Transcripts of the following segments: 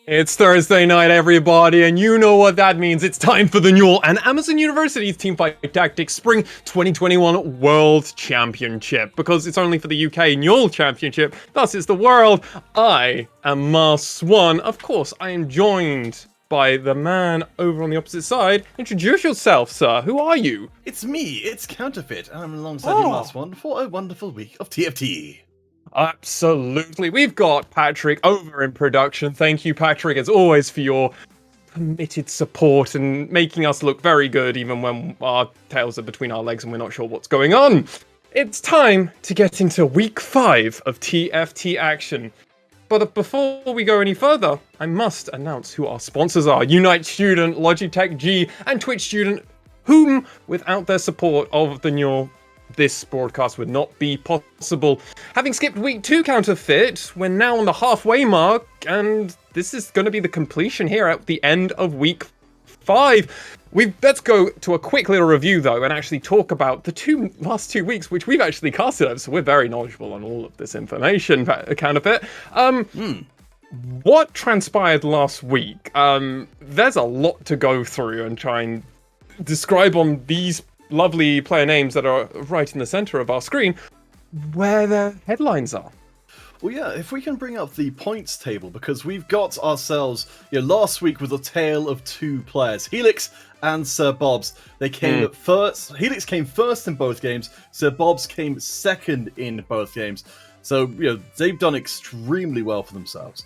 It's Thursday night, everybody, and you know what that means. It's time for the Newell and Amazon University's Teamfight Tactics Spring 2021 World Championship. Because it's only for the UK Newell Championship, thus it's the world. I am Mars1. Of course, I am joined by the man over on the opposite side. Introduce yourself, sir. Who are you? It's me, it's Counterfeit, and I'm alongside you, Mars1, for a wonderful week of TFT. Absolutely. We've got Patrick over in production. Thank you, Patrick, as always, for your committed support and making us look very good even when our tails are between our legs and we're not sure what's going on. It's time to get into week 5 of TFT action. But before we go any further, I must announce who our sponsors are. Unite Student, Logitech G, and Twitch Student, whom, without their support of the Newell, this broadcast would not be possible. Having skipped week 2 Counterfeit, we're now on the halfway mark, and this is going to be the completion here at the end of week 5. Let's go to a quick little review, though, and actually talk about the last 2 weeks, which we've actually casted over, so we're very knowledgeable on all of this information, Counterfeit. What transpired last week? There's a lot to go through and try and describe on these lovely player names that are right in the center of our screen, where the headlines are. Well, yeah, if we can bring up the points table, because we've got ourselves, last week was a tale of 2 players, Helix and Sir Bobs. They came first. Helix came first in both games. Sir Bobs came second in both games. So, they've done extremely well for themselves.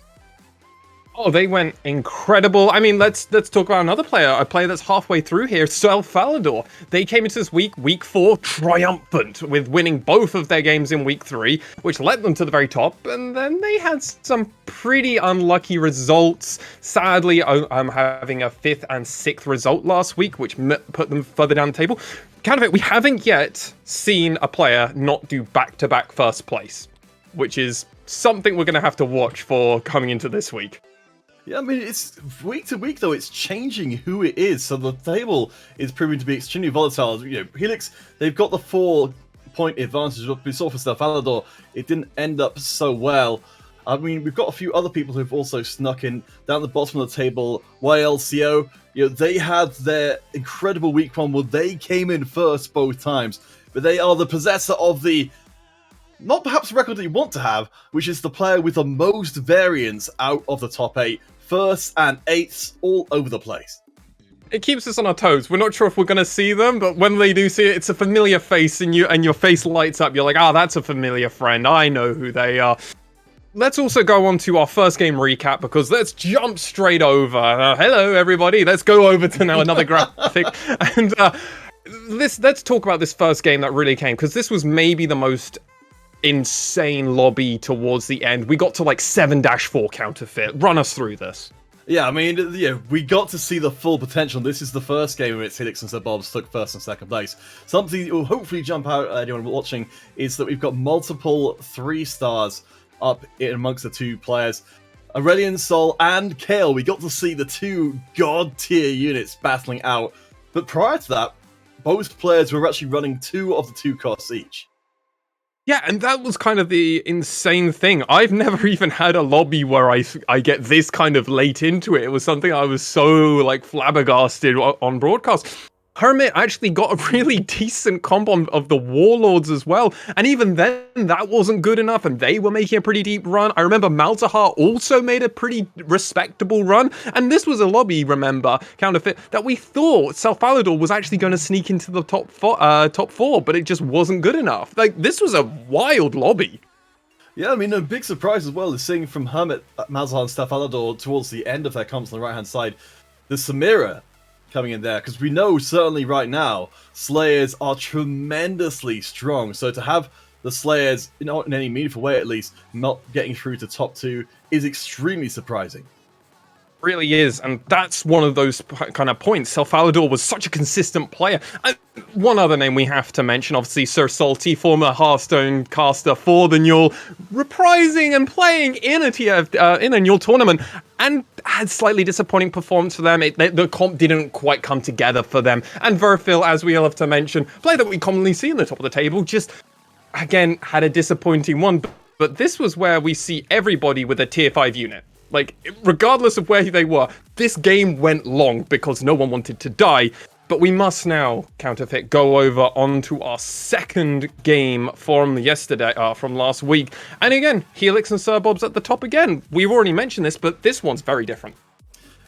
Oh, they went incredible. I mean, let's talk about another player, a player that's halfway through here, Falador. They came into this week 4, triumphant, with winning both of their games in week 3, which led them to the very top, and then they had some pretty unlucky results. Sadly, I'm having a 5th and 6th result last week, which put them further down the table. Counterfeit, we haven't yet seen a player not do back-to-back first place, which is something we're going to have to watch for coming into this week. Yeah, I mean, it's week to week, though, it's changing who it is, so the table is proving to be extremely volatile. Helix, they've got the 4-point advantage, but we saw for Falador, it didn't end up so well. I mean, we've got a few other people who've also snuck in. Down the bottom of the table, YLCO, they had their incredible week 1 where they came in first both times, but they are the possessor of the, not perhaps the record that you want to have, which is the player with the most variance out of the top 8. Firsts and 8ths all over the place. It keeps us on our toes. We're not sure if we're going to see them, but when they do see it, it's a familiar face, and your face lights up. You're like, that's a familiar friend. I know who they are. Let's also go on to our first game recap, because let's jump straight over. Hello, everybody. Let's go over to now another graphic. And let's talk about this first game that really came, because this was maybe the most insane lobby towards the end. We got to like 7-4 Counterfeit. Run us through this. Yeah, I mean, we got to see the full potential. This is the first game in which Helix and Sir Bobs took first and second place. Something that will hopefully jump out at anyone watching is that we've got multiple 3 stars up in amongst the 2 players. Aurelian Sol and Kale, we got to see the 2 god tier units battling out. But prior to that, both players were actually running 2 of the 2 costs each. Yeah, and that was kind of the insane thing. I've never even had a lobby where I get this kind of late into it. It was something I was so, flabbergasted on broadcast. Hermit actually got a really decent comp of the Warlords as well. And even then, that wasn't good enough, and they were making a pretty deep run. I remember Malzahar also made a pretty respectable run. And this was a lobby, remember, Counterfeit, that we thought Falador was actually going to sneak into the top 4, but it just wasn't good enough. This was a wild lobby. Yeah, I mean, a big surprise as well is seeing from Hermit, Malzahar, and Falador towards the end of their comps on the right-hand side, the Samira coming in there, because we know certainly right now Slayers are tremendously strong, so to have the Slayers, not in any meaningful way at least, not getting through to top 2 is extremely surprising. Really is, and that's one of those kind of points. Falador was such a consistent player. One other name we have to mention, obviously, Sir Salty, former Hearthstone caster for the Newell, reprising and playing in a Newell tournament, and had slightly disappointing performance for them. The comp didn't quite come together for them. And Verfil, as we love to mention, player that we commonly see in the top of the table, just, again, had a disappointing one. But this was where we see everybody with a tier 5 unit. Like, regardless of where they were, this game went long because no one wanted to die. But we must now, Counterfeit, go over onto our second game from yesterday, from last week. And again, Helix and Sir Bob's at the top again. We've already mentioned this, but this one's very different.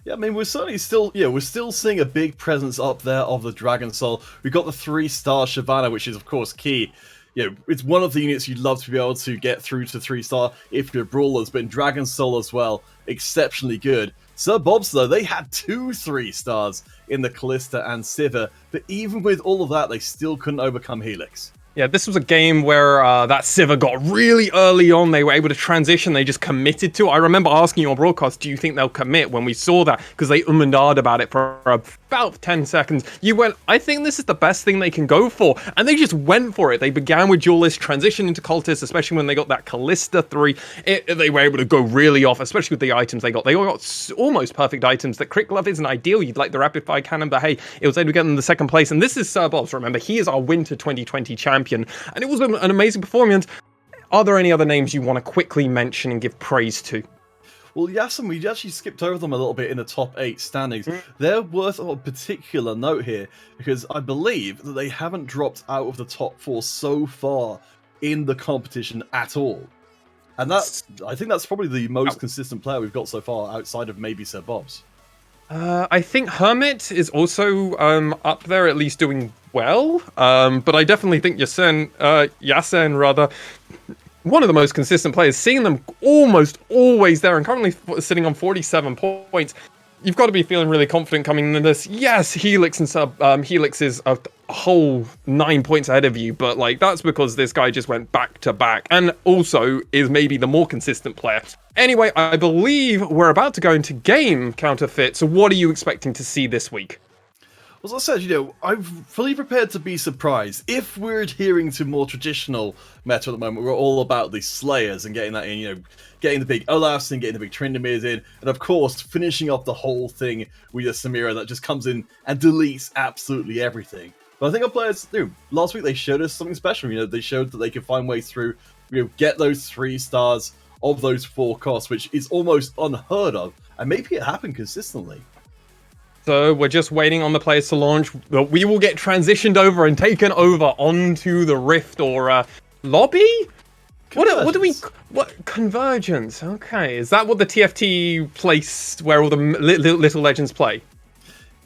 Yeah, I mean, we're certainly still, we're still seeing a big presence up there of the Dragon Soul. We've got the 3-star Shyvana, which is, of course, key. It's one of the units you'd love to be able to get through to 3-star if you're brawlers, but in Dragon Soul as well, exceptionally good. Sir Bob's, though, they had 2 3-stars in the Callista and Sivir, but even with all of that, they still couldn't overcome Helix. Yeah, this was a game where that Sivir got really early on. They were able to transition. They just committed to it. I remember asking you on broadcast, do you think they'll commit when we saw that? Because they and ahed about it for about 10 seconds. You went, I think this is the best thing they can go for. And they just went for it. They began with Duelist, transitioned into Cultist, especially when they got that Callista 3. They were able to go really off, especially with the items they got. They all got almost perfect items. The Crit Glove isn't ideal. You'd like the Rapid Fire Cannon, but hey, it was able to get them in the second place. And this is Sir Bob's, remember. He is our Winter 2020 champion. And it was an amazing performance. Are there any other names you want to quickly mention and give praise to? Well, Yasin, we actually skipped over them a little bit in the top 8 standings. They're worth a particular note here, because I believe that they haven't dropped out of the top 4 so far in the competition at all. And I think that's probably the most consistent player we've got so far, outside of maybe Sir Bob's. I think Hermit is also up there, at least doing well. But I definitely think Yasin, rather, one of the most consistent players, seeing them almost always there and currently sitting on 47 points. You've got to be feeling really confident coming into this. Yes, Helix and Helix is a whole 9 points ahead of you, but like that's because this guy just went back to back and also is maybe the more consistent player. Anyway, I believe we're about to go into game, Counterfeit. So what are you expecting to see this week? As I said, I'm fully prepared to be surprised. If we're adhering to more traditional meta at the moment, we're all about the Slayers and getting that in, getting the big Olafs in, getting the big Trindamirs in, and of course, finishing off the whole thing with a Samira that just comes in and deletes absolutely everything. But I think our players, last week they showed us something special. They showed that they could find ways through, get those 3 stars of those 4 costs, which is almost unheard of, and maybe it happened consistently. So we're just waiting on the players to launch. We will get transitioned over and taken over onto the Rift or lobby? What Convergence? Okay, is that what the TFT place where all the little legends play?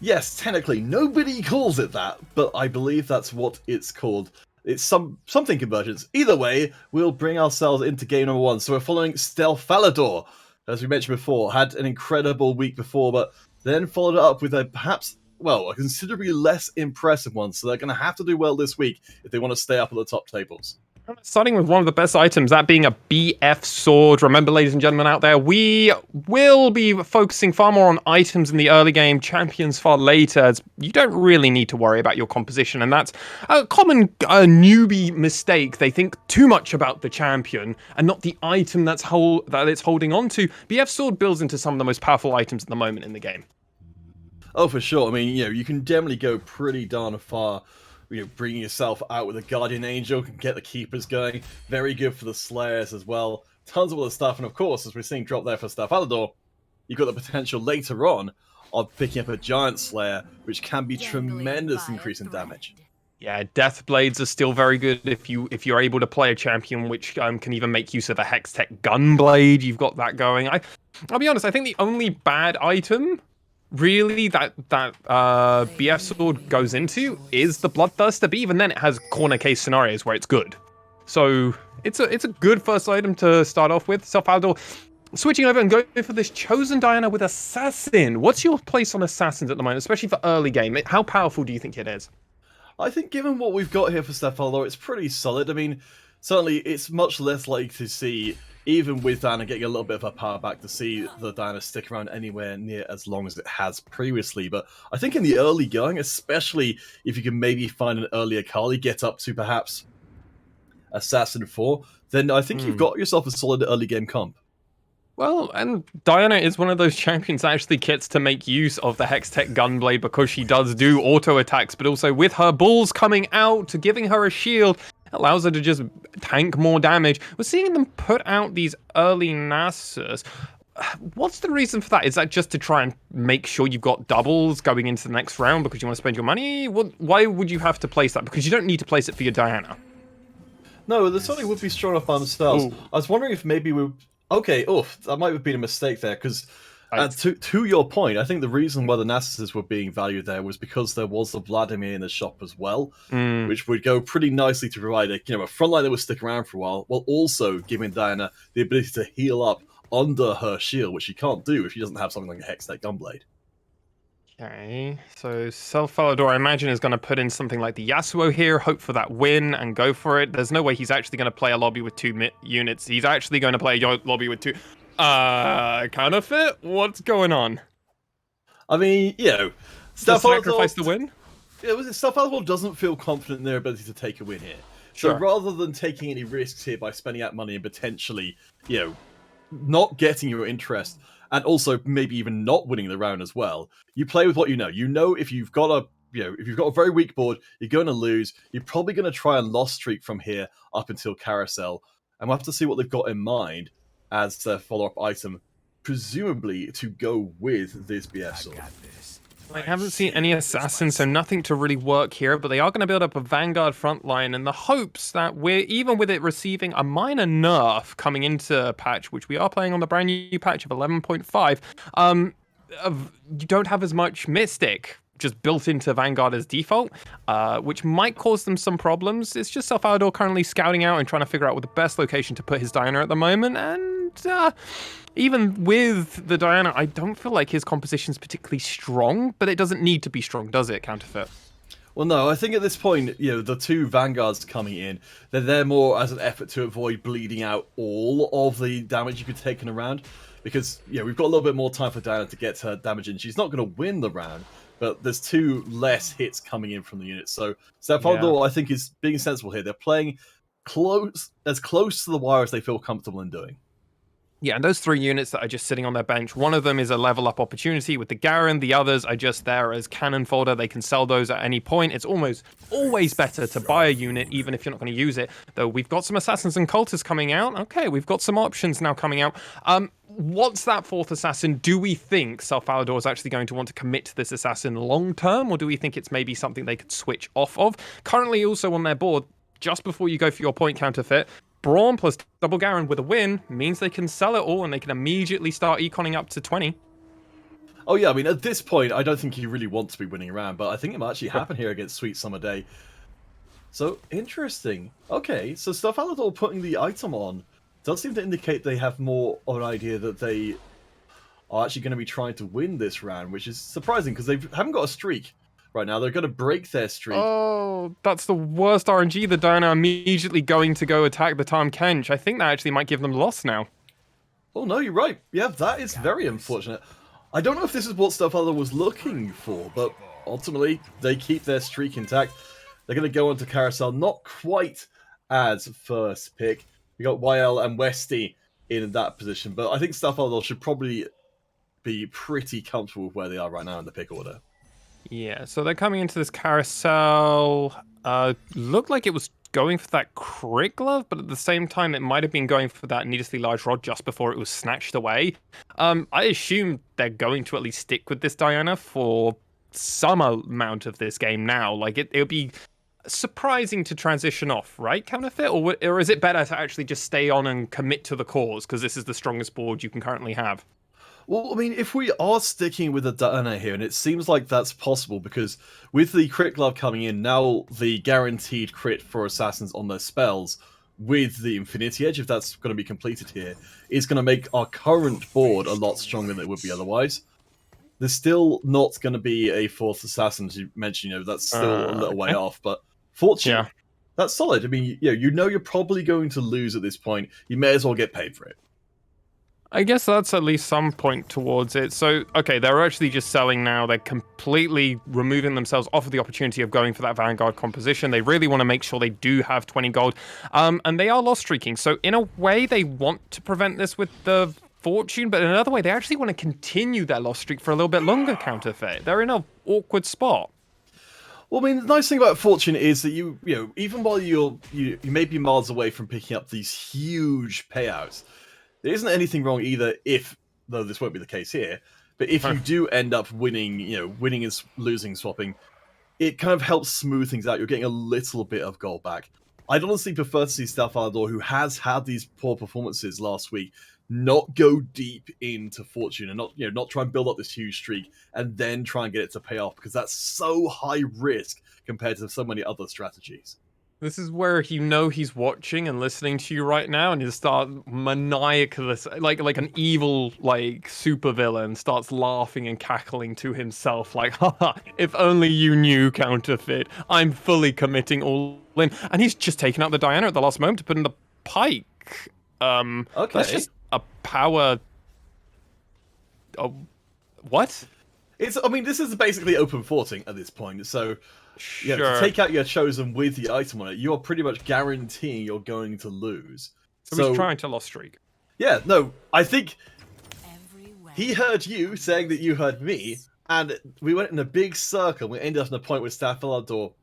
Yes, technically, nobody calls it that, but I believe that's what it's called. It's something Convergence. Either way, we'll bring ourselves into game number 1. So we're following Stealth Falador, as we mentioned before, had an incredible week before, but then followed it up with a a considerably less impressive one. So they're going to have to do well this week if they want to stay up at the top tables. Starting with one of the best items, that being a BF sword. Remember, ladies and gentlemen out there, we will be focusing far more on items in the early game, champions far later. As you don't really need to worry about your composition, and that's a common newbie mistake. They think too much about the champion and not the item that it's holding on to. BF sword builds into some of the most powerful items at the moment in the game. Oh, for sure. I mean, you can definitely go pretty darn far. Bringing yourself out with a Guardian Angel can get the Keepers going. Very good for the Slayers as well. Tons of other stuff. And of course, as we're seeing drop there for Stealth Falador, you've got the potential later on of picking up a Giant Slayer, which can be tremendous increase in damage. Yeah, Death Blades are still very good if you're able to play a champion which can even make use of a Hextech Gunblade. You've got that going. I'll be honest, I think the only bad item really that BF sword goes into is the Bloodthirster, but even then it has corner case scenarios where it's good. So it's a good first item to start off with. Stealth Falador switching over and going for this Chosen Diana with Assassin. What's your place on Assassins at the moment, especially for early game? How powerful do you think it is? I think given what we've got here for Stealth Falador, it's pretty solid. I mean, certainly it's much less likely to see, even with Diana getting a little bit of her power back, to see the Diana stick around anywhere near as long as it has previously. But I think in the early going, especially if you can maybe find an earlier Kali, get up to perhaps Assassin 4, then I think you've got yourself a solid early game comp. Well, and Diana is one of those champions that actually gets to make use of the Hextech Gunblade because she does do auto attacks, but also with her balls coming out to giving her a shield, allows her to just tank more damage. We're seeing them put out these early Nasus. what's the reason for that? Is that just to try and make sure you've got doubles going into the next round because you want to spend your money? Why would you have to place that? Because you don't need to place it for your Diana. No, the Sonic would be strong enough by themselves. Ooh. I was wondering if maybe we. Okay, that might have been a mistake there because. Right. To your point, I think the reason why the Nasus were being valued there was because there was the Vladimir in the shop as well, which would go pretty nicely to provide a front line that would stick around for a while, while also giving Diana the ability to heal up under her shield, which she can't do if she doesn't have something like a Hex Tech Gunblade. Okay, so Falador, I imagine, is going to put in something like the Yasuo here, hope for that win, and go for it. There's no way he's actually going to play a lobby with 2 units. He's actually going to play a lobby with 2... Counterfeit? What's going on? I mean, sacrifice the win? Stuff doesn't feel confident in their ability to take a win here. Sure. So rather than taking any risks here by spending out money and potentially, not getting your interest, and also maybe even not winning the round as well, you play with what you know. You know if you've got a very weak board, you're going to lose. You're probably going to try and loss streak from here up until Carousel, and we'll have to see what they've got in mind as their follow-up item, presumably to go with this BF sword. I haven't seen any assassins, so nothing to really work here, but they are going to build up a Vanguard front line in the hopes that even with it receiving a minor nerf coming into patch, which we are playing on the brand new patch of 11.5, you don't have as much Mystic just built into Vanguard as default, which might cause them some problems. It's just Falador currently scouting out and trying to figure out what the best location to put his Diana at the moment, and even with the Diana, I don't feel like his composition's particularly strong, but it doesn't need to be strong, does it, Counterfeit? Well, no, I think at this point, the 2 Vanguards coming in, they're there more as an effort to avoid bleeding out all of the damage you could take in a round, because, we've got a little bit more time for Diana to get her damage in. She's not going to win the round, but there's 2 less hits coming in from the units. So Falador, I think, is being sensible here. They're playing as close to the wire as they feel comfortable in doing. Yeah, and those 3 units that are just sitting on their bench, one of them is a level up opportunity with the Garen, the others are just there as cannon fodder. They can sell those at any point. It's almost always better to buy a unit, even if you're not going to use it. Though we've got some Assassins and Cultists coming out. Okay, we've got some options now coming out. What's that 4th Assassin? Do we think Falador is actually going to want to commit to this Assassin long term, or do we think it's maybe something they could switch off of? Currently also on their board, just before you go for your point, Counterfeit, Brawn plus double Garen with a win means they can sell it all and they can immediately start econing up to 20. Oh yeah, I mean, at this point, I don't think you really want to be winning around, but I think it might actually happen here against Sweet Summer Day. So, interesting. Okay, so Falador putting the item on does seem to indicate they have more of an idea that they are actually going to be trying to win this round, which is surprising because they haven't got a streak right now. They're going to break their streak. Oh, that's the worst RNG. The Diana immediately going to go attack the Tahm Kench. I think that actually might give them loss now. Oh no, you're right. Yeah, that is very unfortunate. I don't know if this is what Falador was looking for, but ultimately they keep their streak intact. They're going to go on to Carousel, not quite as first pick. We got YL and Westy in that position, but I think Falador should probably be pretty comfortable with where they are right now in the pick order. Yeah, so they're coming into this Carousel. Looked like it was going for that Crit Glove, but at the same time, it might have been going for that needlessly large rod just before it was snatched away. I assume they're going to at least stick with this Diana for some amount of this game now. Like, it'll be surprising to transition off, right, Counterfeit? Or is it better to actually just stay on and commit to the cause, because this is the strongest board you can currently have? Well, I mean, if we are sticking with the Diana here, and it seems like that's possible, because with the Crit Glove coming in, now the guaranteed crit for Assassins on their spells, with the Infinity Edge, if that's going to be completed here, is going to make our current board a lot stronger than it would be otherwise. There's still not going to be a 4th Assassin, as you mentioned, that's still a little way off, but Fortune, that's solid. I mean, you know you're probably going to lose at this point. You may as well get paid for it. I guess that's at least some point towards it. So, okay, they're actually just selling now. They're completely removing themselves off of the opportunity of going for that Vanguard composition. They really want to make sure they do have 20 gold. And they are loss streaking. So, in a way, they want to prevent this with the Fortune, but in another way, they actually want to continue their loss streak for a little bit longer, Counterfeit. They're in an awkward spot. Well, I mean, the nice thing about Fortune is that you even while you may be miles away from picking up these huge payouts, there isn't anything wrong either if though this won't be the case here. But if you do end up winning, winning and losing, swapping, it kind of helps smooth things out. You're getting a little bit of gold back. I'd honestly prefer to see Stealth Alador, who has had these poor performances last week, not go deep into Fortune and not try and build up this huge streak and then try and get it to pay off, because that's so high risk compared to so many other strategies. This is where he's watching and listening to you right now, and you start maniacal, like an evil supervillain starts laughing and cackling to himself, like, haha, if only you knew, counterfeit. I'm fully committing all in. And he's just taken out the Diana at the last moment to put in the Pike. Okay. That's just a power. Oh, what? This is basically open forting at this point, so Sure. to take out your chosen with the item on it, you are pretty much guaranteeing you're going to lose. So he's trying to lost streak. Yeah, no, I think he heard you saying that you heard me, and we went in a big circle. We ended up in a point where Stealth Alador,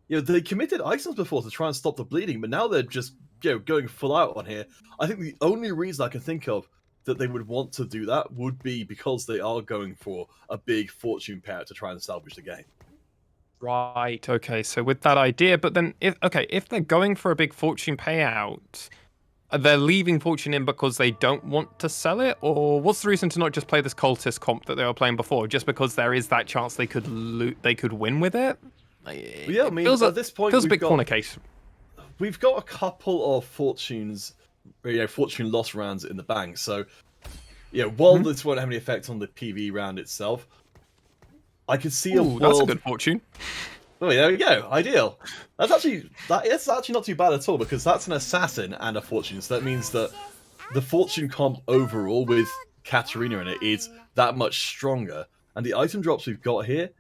they committed items before to try and stop the bleeding, but now they're just going full out on here. I think the only reason I can think of that they would want to do that would be because they are going for a big fortune payout to try and salvage the game. Right, okay, so with that idea, but then, if they're going for a big fortune payout, they're leaving fortune in because they don't want to sell it? Or what's the reason to not just play this cultist comp that they were playing before, just because there is that chance they could win with it? Yeah, at this point, feels a bit corner case. We've got a couple of fortune loss rounds in the bank, so while this won't have any effect on the PV round itself, I could see a world. That's a good fortune. Oh, there we go. Ideal. That's actually not too bad at all, because that's an assassin and a fortune. So that means that the fortune comp overall with Katarina in it is that much stronger. And the item drops we've got here,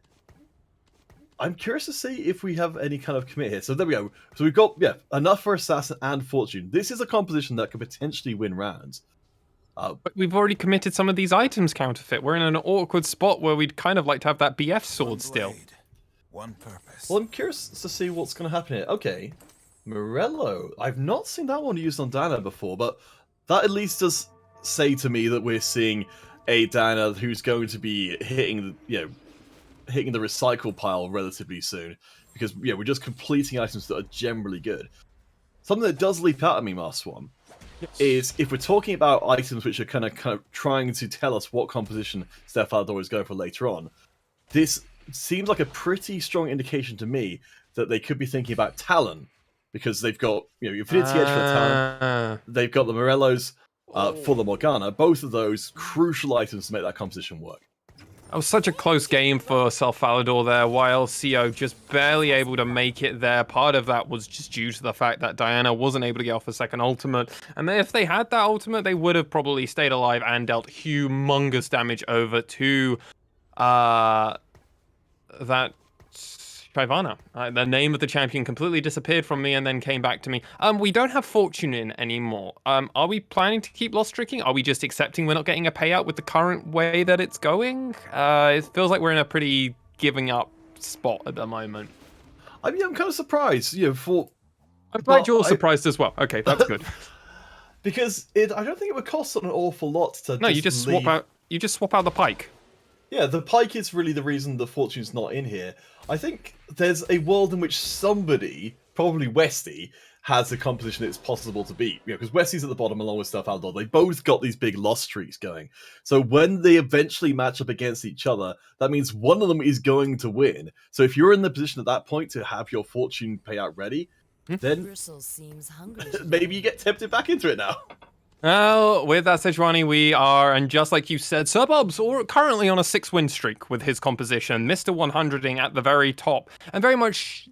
I'm curious to see if we have any kind of commit here. So there we go. So we've got enough for assassin and fortune. This is a composition that could potentially win rounds. But we've already committed some of these items, counterfeit. We're in an awkward spot where we'd kind of like to have that BF sword still. One purpose. Well, I'm curious to see what's going to happen here. Okay, Morello. I've not seen that one used on Diana before, but that at least does say to me that we're seeing a Diana who's going to be hitting the recycle pile relatively soon, because we're just completing items that are generally good. Something that does leap out at me, Master One, is if we're talking about items which are kind of trying to tell us what composition Stealth Alador is going for later on, this seems like a pretty strong indication to me that they could be thinking about Talon, because they've got Infinity Edge for the Talon, they've got the Morellos for the Morgana. Both of those crucial items to make that composition work. That was such a close game for Stealth Alador there, while CO just barely able to make it there. Part of that was just due to the fact that Diana wasn't able to get off a second ultimate. And if they had that ultimate, they would have probably stayed alive and dealt humongous damage over to that Shyvana. The name of the champion completely disappeared from me and then came back to me. We don't have Fortune in anymore. Are we planning to keep lost streaking? Are we just accepting we're not getting a payout with the current way that it's going? It feels like we're in a pretty giving up spot at the moment. I'm kind of surprised. I'm glad you're surprised as well. Okay, that's good. Because I don't think it would cost an awful lot to. No, you just swap out. You just swap out the Pike. Yeah, the Pike is really the reason the Fortune's not in here. I think there's a world in which somebody, probably Westy, has a composition it's possible to beat. Because Westy's at the bottom along with Stealth Alador. They both got these big loss streaks going. So when they eventually match up against each other, that means one of them is going to win. So if you're in the position at that point to have your Fortune payout ready, then maybe you get tempted back into it now. Well, with that, Sejuani, we are, and just like you said, Surbob's currently on a 6-win streak with his composition, Mr. 100ing at the very top, and very much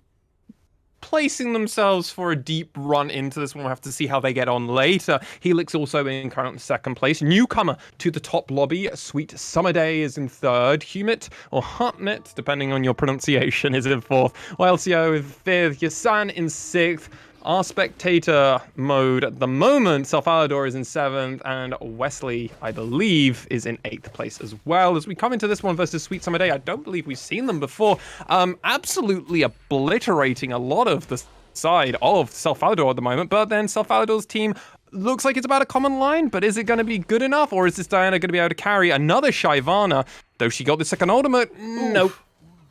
placing themselves for a deep run into this one. We'll have to see how they get on later. Helix also in current second place. Newcomer to the top lobby, Sweet Summer Day is in third. Humit, or Hutmit, depending on your pronunciation, is in fourth. While CO is fifth. Yasan in sixth. Our spectator mode at the moment, Stealth Alador is in 7th, and Wesley, I believe, is in 8th place as well. As we come into this one versus Sweet Summer Day, I don't believe we've seen them before. Absolutely obliterating a lot of the side of Stealth Alador at the moment, but then Stealth Alador's team looks like it's about a common line, but is it going to be good enough, or is this Diana going to be able to carry another Shyvana? Though she got the second ultimate, nope.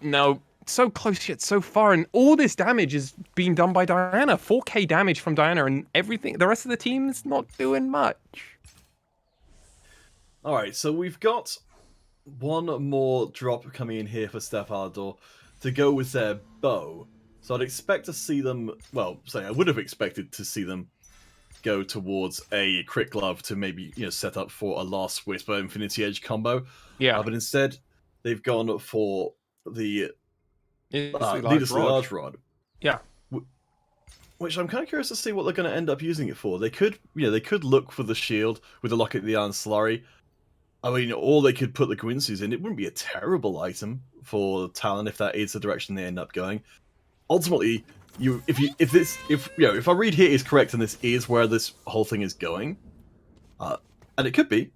No. So close yet so far, and all this damage is being done by Diana. 4k damage from Diana, and everything. The rest of the team is not doing much. All right, so we've got one more drop coming in here for Steph Alador to go with their bow. So I'd expect to see them. Well, I would have expected to see them go towards a crit glove to maybe set up for a last whisper Infinity Edge combo. Yeah, but instead they've gone for the needlessly large rod. Yeah. Which I'm kind of curious to see what they're going to end up using it for. They could, they could look for the shield with the Locket of the Iron Slurry. I mean, or they could put the Gwynsu's in. It wouldn't be a terrible item for Talon if that is the direction they end up going. Ultimately, if I read here is correct and this is where this whole thing is going, and it could be,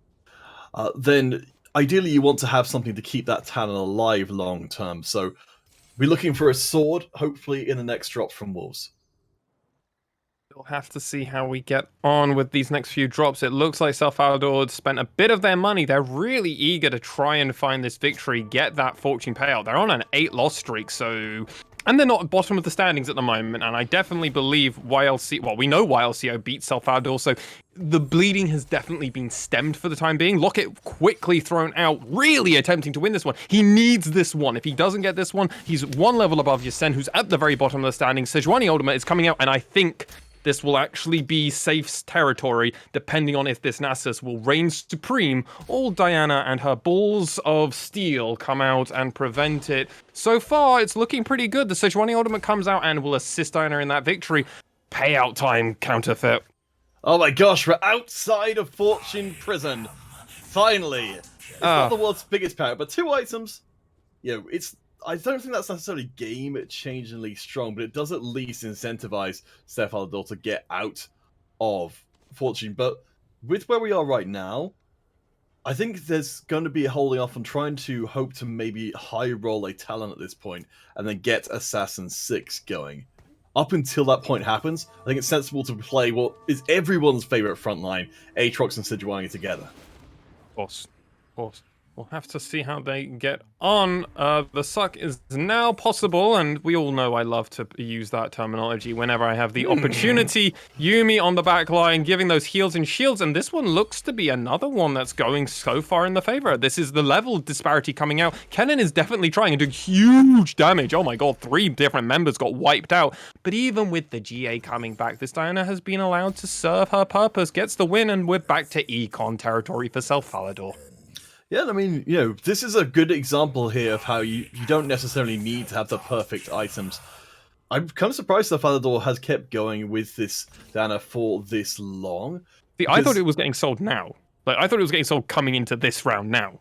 then ideally you want to have something to keep that Talon alive long term. So we're looking for a sword, hopefully in the next drop from Wolves. We'll have to see how we get on with these next few drops. It looks like Self Alador spent a bit of their money. They're really eager to try and find this victory, get that fortune payout. They're on an 8-loss streak, so... And they're not at bottom of the standings at the moment, and I definitely believe YLC... Well, we know YLCO beat Self Alador, so the bleeding has definitely been stemmed for the time being. Locket quickly thrown out, really attempting to win this one. He needs this one. If he doesn't get this one, he's one level above Yasen, who's at the very bottom of the standings. Sejuani Ultimate is coming out, and I think this will actually be safe territory, depending on if this Nasus will reign supreme, or Diana and her balls of steel come out and prevent it. So far, it's looking pretty good. The Sejuani Ultimate comes out and will assist Diana in that victory. Payout time, Counterfeit. Oh my gosh, we're outside of Fortune Prison. Finally. It's not the world's biggest payout, but 2 items. I don't think that's necessarily game-changingly strong, but it does at least incentivize Steph Alador to get out of Fortune. But with where we are right now, I think there's going to be a holding off on trying to hope to maybe high-roll a Talon at this point, and then get Assassin 6 going. Up until that point happens, I think it's sensible to play what is everyone's favorite frontline, Aatrox and Sejuani together. Of course. We'll have to see how they get on. The suck is now possible, and we all know I love to use that terminology whenever I have the opportunity. Yuumi on the back line, giving those heals and shields, and this one looks to be another one that's going so far in the favor. This is the level disparity coming out. Kennen is definitely trying and doing huge damage. Oh my god, 3 different members got wiped out. But even with the GA coming back, this Diana has been allowed to serve her purpose, gets the win, and we're back to Econ territory for Self Alador. Yeah, I mean, this is a good example here of how you don't necessarily need to have the perfect items. I'm kind of surprised that Alador has kept going with this Diana for this long. I thought it was getting sold now. I thought it was getting sold coming into this round now.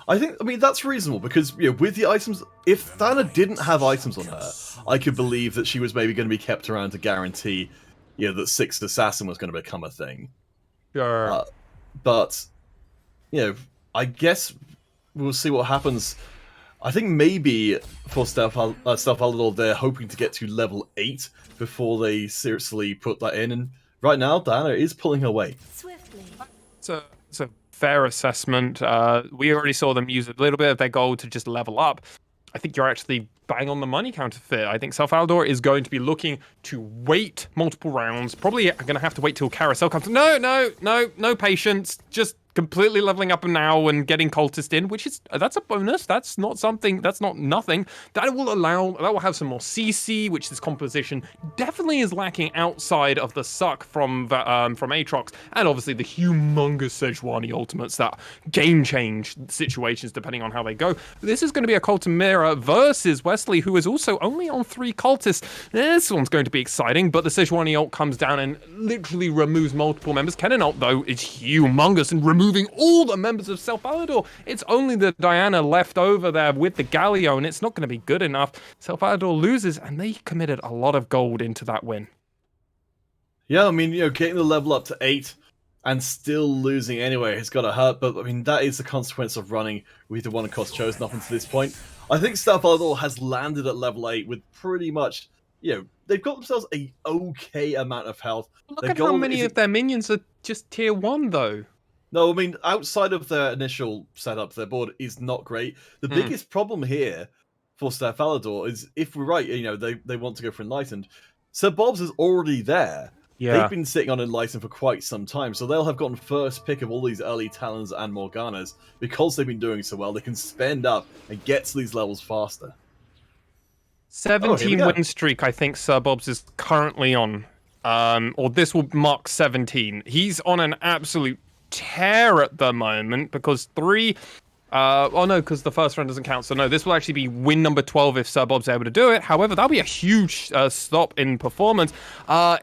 I mean, that's reasonable, because, with the items, if Diana didn't have items on her, I could believe that she was maybe going to be kept around to guarantee, that 6th Assassin was going to become a thing. Sure. But, I guess we'll see what happens. I think maybe for Steph Alador, they're hoping to get to level 8 before they seriously put that in. And right now, Diana is pulling her weight. Swiftly. It's a fair assessment. We already saw them use a little bit of their gold to just level up. I think you're actually bang on the money, Counterfeit. I think Self Alador is going to be looking to wait multiple rounds. Probably going to have to wait till Carousel comes. No patience. Just completely leveling up now and getting Cultist in, which is that's a bonus. That's not something. That's not nothing. That will have some more CC, which this composition definitely is lacking outside of the suck from Aatrox, and obviously the humongous Sejuani ultimates that game change situations depending on how they go. This is going to be a Cultimira versus Wesley, who is also only on 3 cultists. This one's going to be exciting, but the Sejuani ult comes down and literally removes multiple members. Kennen ult, though, is humongous and removing all the members of Self Alador. It's only the Diana left over there with the Galio, and it's not going to be good enough. Self Alador loses, and they committed a lot of gold into that win. Yeah, I mean, getting the level up to 8 and still losing anyway has got to hurt, but I mean, that is the consequence of running with the one cost chosen up until this point. I think Self Alador has landed at level 8 with pretty much, they've got themselves a okay amount of health. Look Their at how goal many is of their minions are just tier 1, though. No, I mean, outside of their initial setup, their board is not great. The biggest problem here for Steph Alador is, if we're right, they want to go for Enlightened. Sir Bob's is already there. Yeah. They've been sitting on Enlightened for quite some time, so they'll have gotten first pick of all these early Talons and Morganas. Because they've been doing so well, they can spend up and get to these levels faster. 17 win streak, I think Sir Bob's is currently on. Or this will mark 17. He's on an absolute tear at the moment because because the first round doesn't count. So no, this will actually be win number 12 if Sir Bob's able to do it. However, that'll be a huge stop in performance.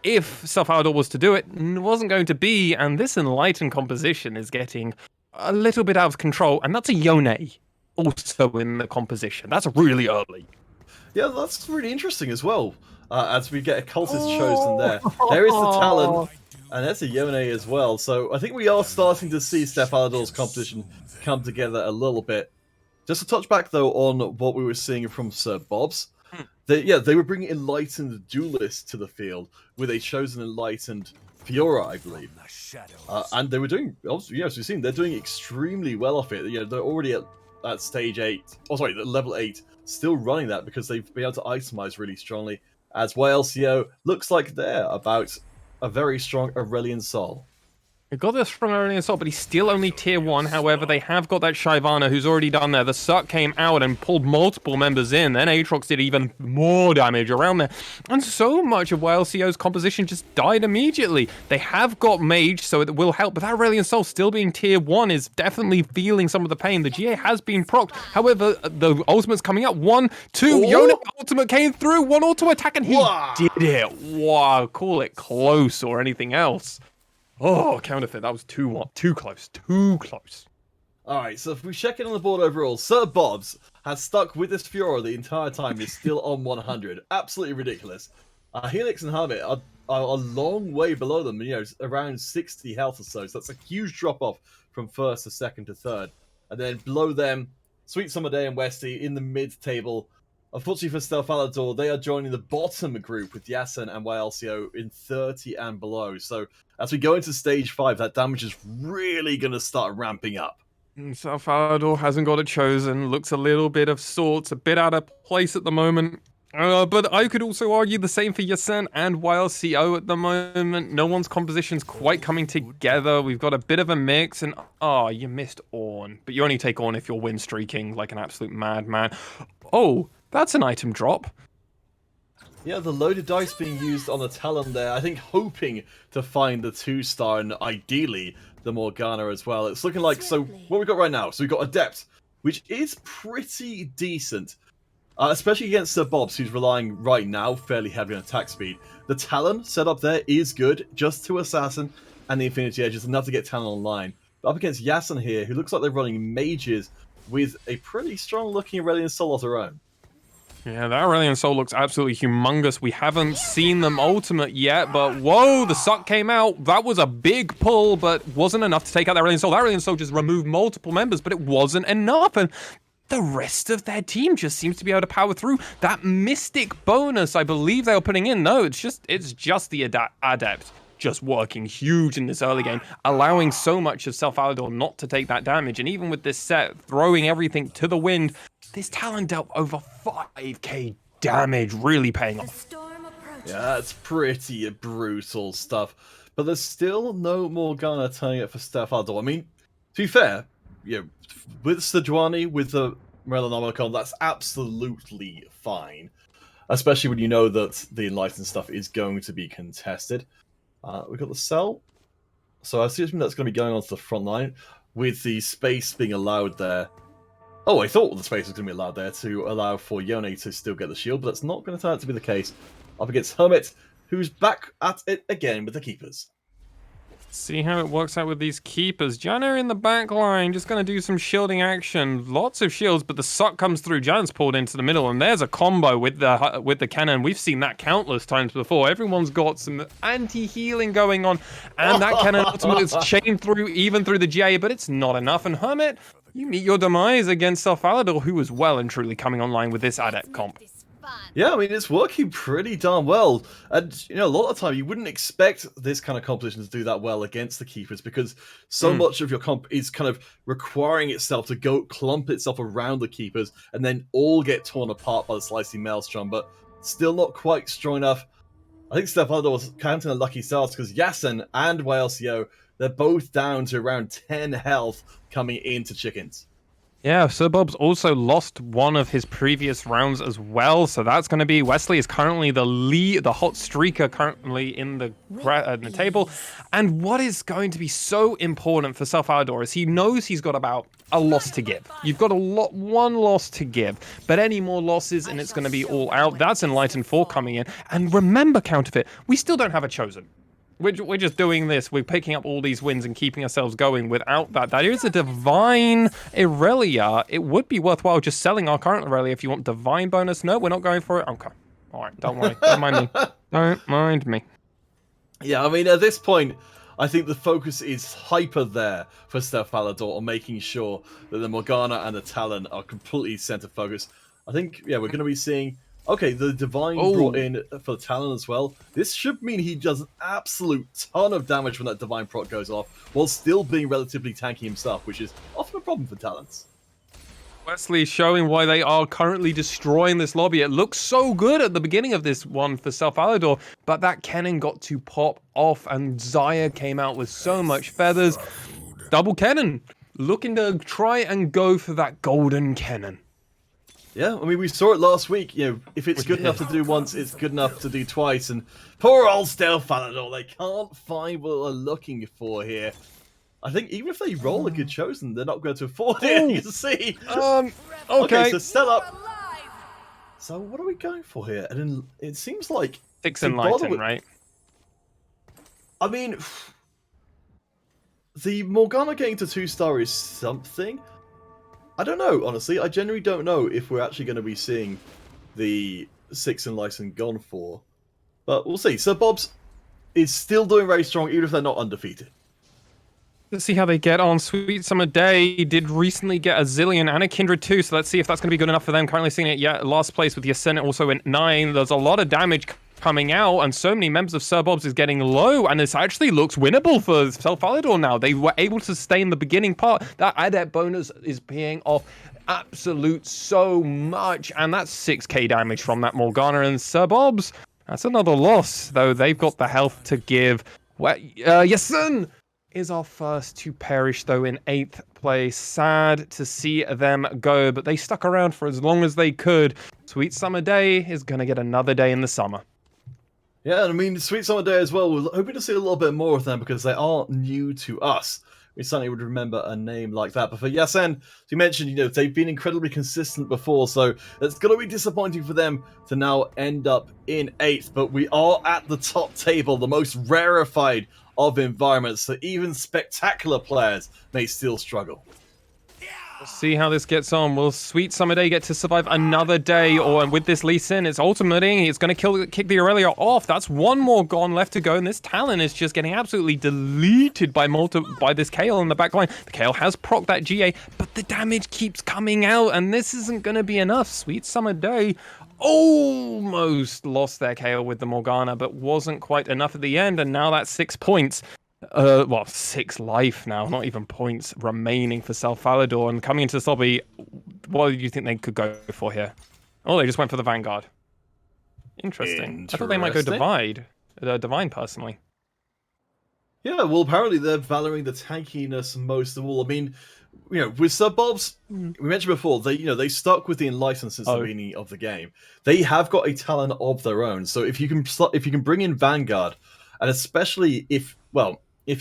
If Sir Falador was to do it, wasn't going to be. And this Enlightened composition is getting a little bit out of control. And that's a Yone also in the composition. That's really early. Yeah, that's really interesting as well. As we get a cultist chosen there. There is the Talon, and there's a Yone as well. So I think we are starting to see Steph Alador's competition come together a little bit. Just to touch back, though, on what we were seeing from Sir Bob's. They were bringing Enlightened Duelists to the field with a chosen Enlightened Fiora, I believe. And they were doing, as we've seen, they're doing extremely well off it. They're already at stage 8. Oh, sorry, level 8. Still running that because they've been able to itemize really strongly. As YLCO looks like they're about a very strong Aurelian Soul. They've got this from Aurelian Soul, but he's still only tier 1. However, they have got that Shyvana who's already done there. The Suck came out and pulled multiple members in. Then Aatrox did even more damage around there. And so much of YLCO's composition just died immediately. They have got Mage, so it will help. But that Aurelian Soul still being tier 1 is definitely feeling some of the pain. The GA has been procced. However, the ultimate's coming up. 1, 2. Yone ultimate came through. 1 auto attack, and he did it. Wow, call it close or anything else. Oh, counterfeit. That was too close. Too close. Alright, so if we check in on the board overall, Sir Bob's has stuck with this Fiora the entire time. He's still on 100. Absolutely ridiculous. Helix and Hermit are a long way below them, around 60 health or so. So that's a huge drop-off from first to second to third. And then below them, Sweet Summer Day and Westy in the mid-table. Unfortunately for Steph Alador, they are joining the bottom group with Yassen and YLCO in 30 and below. So as we go into stage 5, that damage is really going to start ramping up. Steph Alador hasn't got it chosen. Looks a little bit of sorts, a bit out of place at the moment. But I could also argue the same for Yassen and YLCO at the moment. No one's composition's quite coming together. We've got a bit of a mix, and you missed Ornn. But you only take Ornn if you're win streaking like an absolute madman. Oh, that's an item drop. Yeah, the loaded dice being used on the Talon there, I think hoping to find the 2-star and ideally the Morgana as well. It's looking like, so what we've got right now, so we've got Adept, which is pretty decent, especially against Sir Bob's, who's relying right now fairly heavily on attack speed. The Talon set up there is good, just 2 Assassin and the Infinity Edges, enough to get Talon online. But up against Yassen here, who looks like they're running mages with a pretty strong looking Aurelian Soul of their own. Yeah, that Aurelian Soul looks absolutely humongous. We haven't seen them ultimate yet, but whoa, the Suck came out. That was a big pull, but wasn't enough to take out that Aurelian Soul. That Aurelian Soul just removed multiple members, but it wasn't enough. And the rest of their team just seems to be able to power through. That Mystic bonus, I believe they were putting in. No, it's just the Adept just working huge in this early game, allowing so much of Steph Alador not to take that damage. And even with this set, throwing everything to the wind, this Talon dealt over 5k damage, really paying off. Yeah, that's pretty brutal stuff. But there's still no Morgana turning it for Steph Alador. I mean, to be fair, with Sejuani, with the Morellonomicon, that's absolutely fine. Especially when you know that the Enlightened stuff is going to be contested. We've got the Cell. So I assume that's going to be going onto the front line, with the space being allowed there. Oh, I thought the space was going to be allowed there to allow for Yone to still get the shield, but that's not going to turn out to be the case. Up against Hermit, who's back at it again with the Keepers. See how it works out with these Keepers. Janna in the back line, just going to do some shielding action. Lots of shields, but the Suck comes through. Janna's pulled into the middle, and there's a combo with the cannon. We've seen that countless times before. Everyone's got some anti-healing going on, and that cannon ultimately is chained through, even through the GA, but it's not enough. And Hermit, you meet your demise against Steph Alador, who is well and truly coming online with this Adept comp. Yeah, I mean, it's working pretty darn well. And, you know, a lot of the time you wouldn't expect this kind of competition to do that well against the keepers because so much of your comp is kind of requiring itself to go clump itself around the keepers and then all get torn apart by the slicing maelstrom, but still not quite strong enough. I think Stefano was counting a lucky start because Yassen and YLCO, they're both down to around 10 health coming into Chickens. Yeah, Sir Bob's also lost one of his previous rounds as well, so that's going to be Wesley is currently the hot streaker currently in the table, and what is going to be so important for Self Alador is he knows he's got about a loss to give. You've got one loss to give, but any more losses and it's going to be all out. That's Enlightened 4 coming in, and remember, Counterfeit, we still don't have a Chosen. We're just doing this. We're picking up all these wins and keeping ourselves going without that. That is a Divine Irelia. It would be worthwhile just selling our current Irelia if you want Divine bonus. No, we're not going for it. Okay. All right. Don't worry. Don't mind me. Don't mind me. Yeah, I mean, at this point, I think the focus is hyper there for Steph Alador on making sure that the Morgana and the Talon are completely center focus. I think, yeah, we're going to be seeing... Okay, the Divine brought in for the Talon as well. This should mean he does an absolute ton of damage when that Divine proc goes off, while still being relatively tanky himself, which is often a problem for Talons. Wesley showing why they are currently destroying this lobby. It looks so good at the beginning of this one for Self Alador, but that cannon got to pop off, and Zaya came out with so much feathers. Double cannon, looking to try and go for that golden cannon. Yeah, I mean, we saw it last week. You know, if it's good enough to do once, it's good enough to do twice. And poor old Stealth Falador, they can't find what they're looking for here. I think even if they roll a good Chosen, they're not going to afford it, you can see. Okay, so Stella. So what are we going for here? And then it seems like... 6 Enlighten, right? I mean, the Morgana getting to 2-star is something. I don't know, honestly. I generally don't know if we're actually going to be seeing the 6 Enlighten gone for. But we'll see. Sir Bob's is still doing very strong, even if they're not undefeated. Let's see how they get on. Sweet Summer Day did recently get a Zillion and a Kindred too, so let's see if that's going to be good enough for them. Currently seeing it, yeah, last place with the Ascendant also in 9. There's a lot of damage coming out, and so many members of Sir Bob's is getting low, and this actually looks winnable for Self Alador now. They were able to sustain the beginning part. That Adept bonus is paying off absolute so much, and that's 6k damage from that Morgana, and Sir Bob's, that's another loss, though they've got the health to give. Yasun is our first to perish, though, in 8th place. Sad to see them go, but they stuck around for as long as they could. Sweet Summer Day is going to get another day in the summer. Yeah, and I mean, Sweet Summer Day as well, we're hoping to see a little bit more of them because they are new to us. We certainly would remember a name like that. But for Yasen, as you mentioned, you know, they've been incredibly consistent before, so it's going to be disappointing for them to now end up in 8th. But we are at the top table, the most rarefied of environments, so even spectacular players may still struggle. We'll see how this gets on. Will Sweet Summer Day get to survive another day? Or with this Lee Sin, it's ultimating. It's going to kick the Aurelia off. That's one more gone left to go. And this Talon is just getting absolutely deleted by this Kale in the back line. The Kale has procced that GA, but the damage keeps coming out. And this isn't going to be enough. Sweet Summer Day almost lost their Kale with the Morgana, but wasn't quite enough at the end. And now that's 6 points. Well, 6 life now, not even points remaining for Self Alador. And coming into this lobby, what do you think they could go for here? Oh, they just went for the Vanguard. Interesting. I thought they might go Divine, personally. Yeah, well, apparently they're valuing the tankiness most of all. I mean, you know, with Sir Bob's, we mentioned before, they stuck with the Enlightened since the beginning of the game. They have got a talent of their own. So if you can bring in Vanguard, and especially if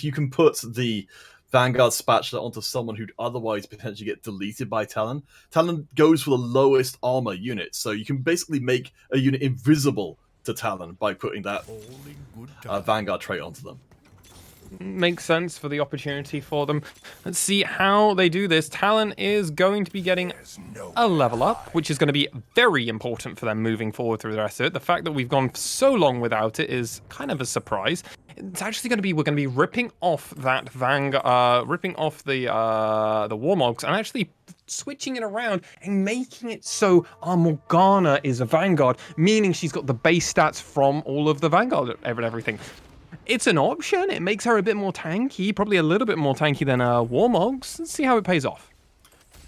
you can put the Vanguard spatula onto someone who'd otherwise potentially get deleted by Talon. Talon goes for the lowest armor unit, so you can basically make a unit invisible to Talon by putting that Vanguard trait onto them. Makes sense for the opportunity for them. Let's see how they do this. Talon is going to be getting a level up, which is going to be very important for them moving forward through the rest of it. The fact that we've gone so long without it is kind of a surprise. It's actually going to be, we're going to be ripping off that ripping off the Warmogs and actually switching it around and making it so our Morgana is a Vanguard, meaning she's got the base stats from all of the Vanguard and everything. It's an option. It makes her a bit more tanky, probably a little bit more tanky than Warmogs. Let's see how it pays off.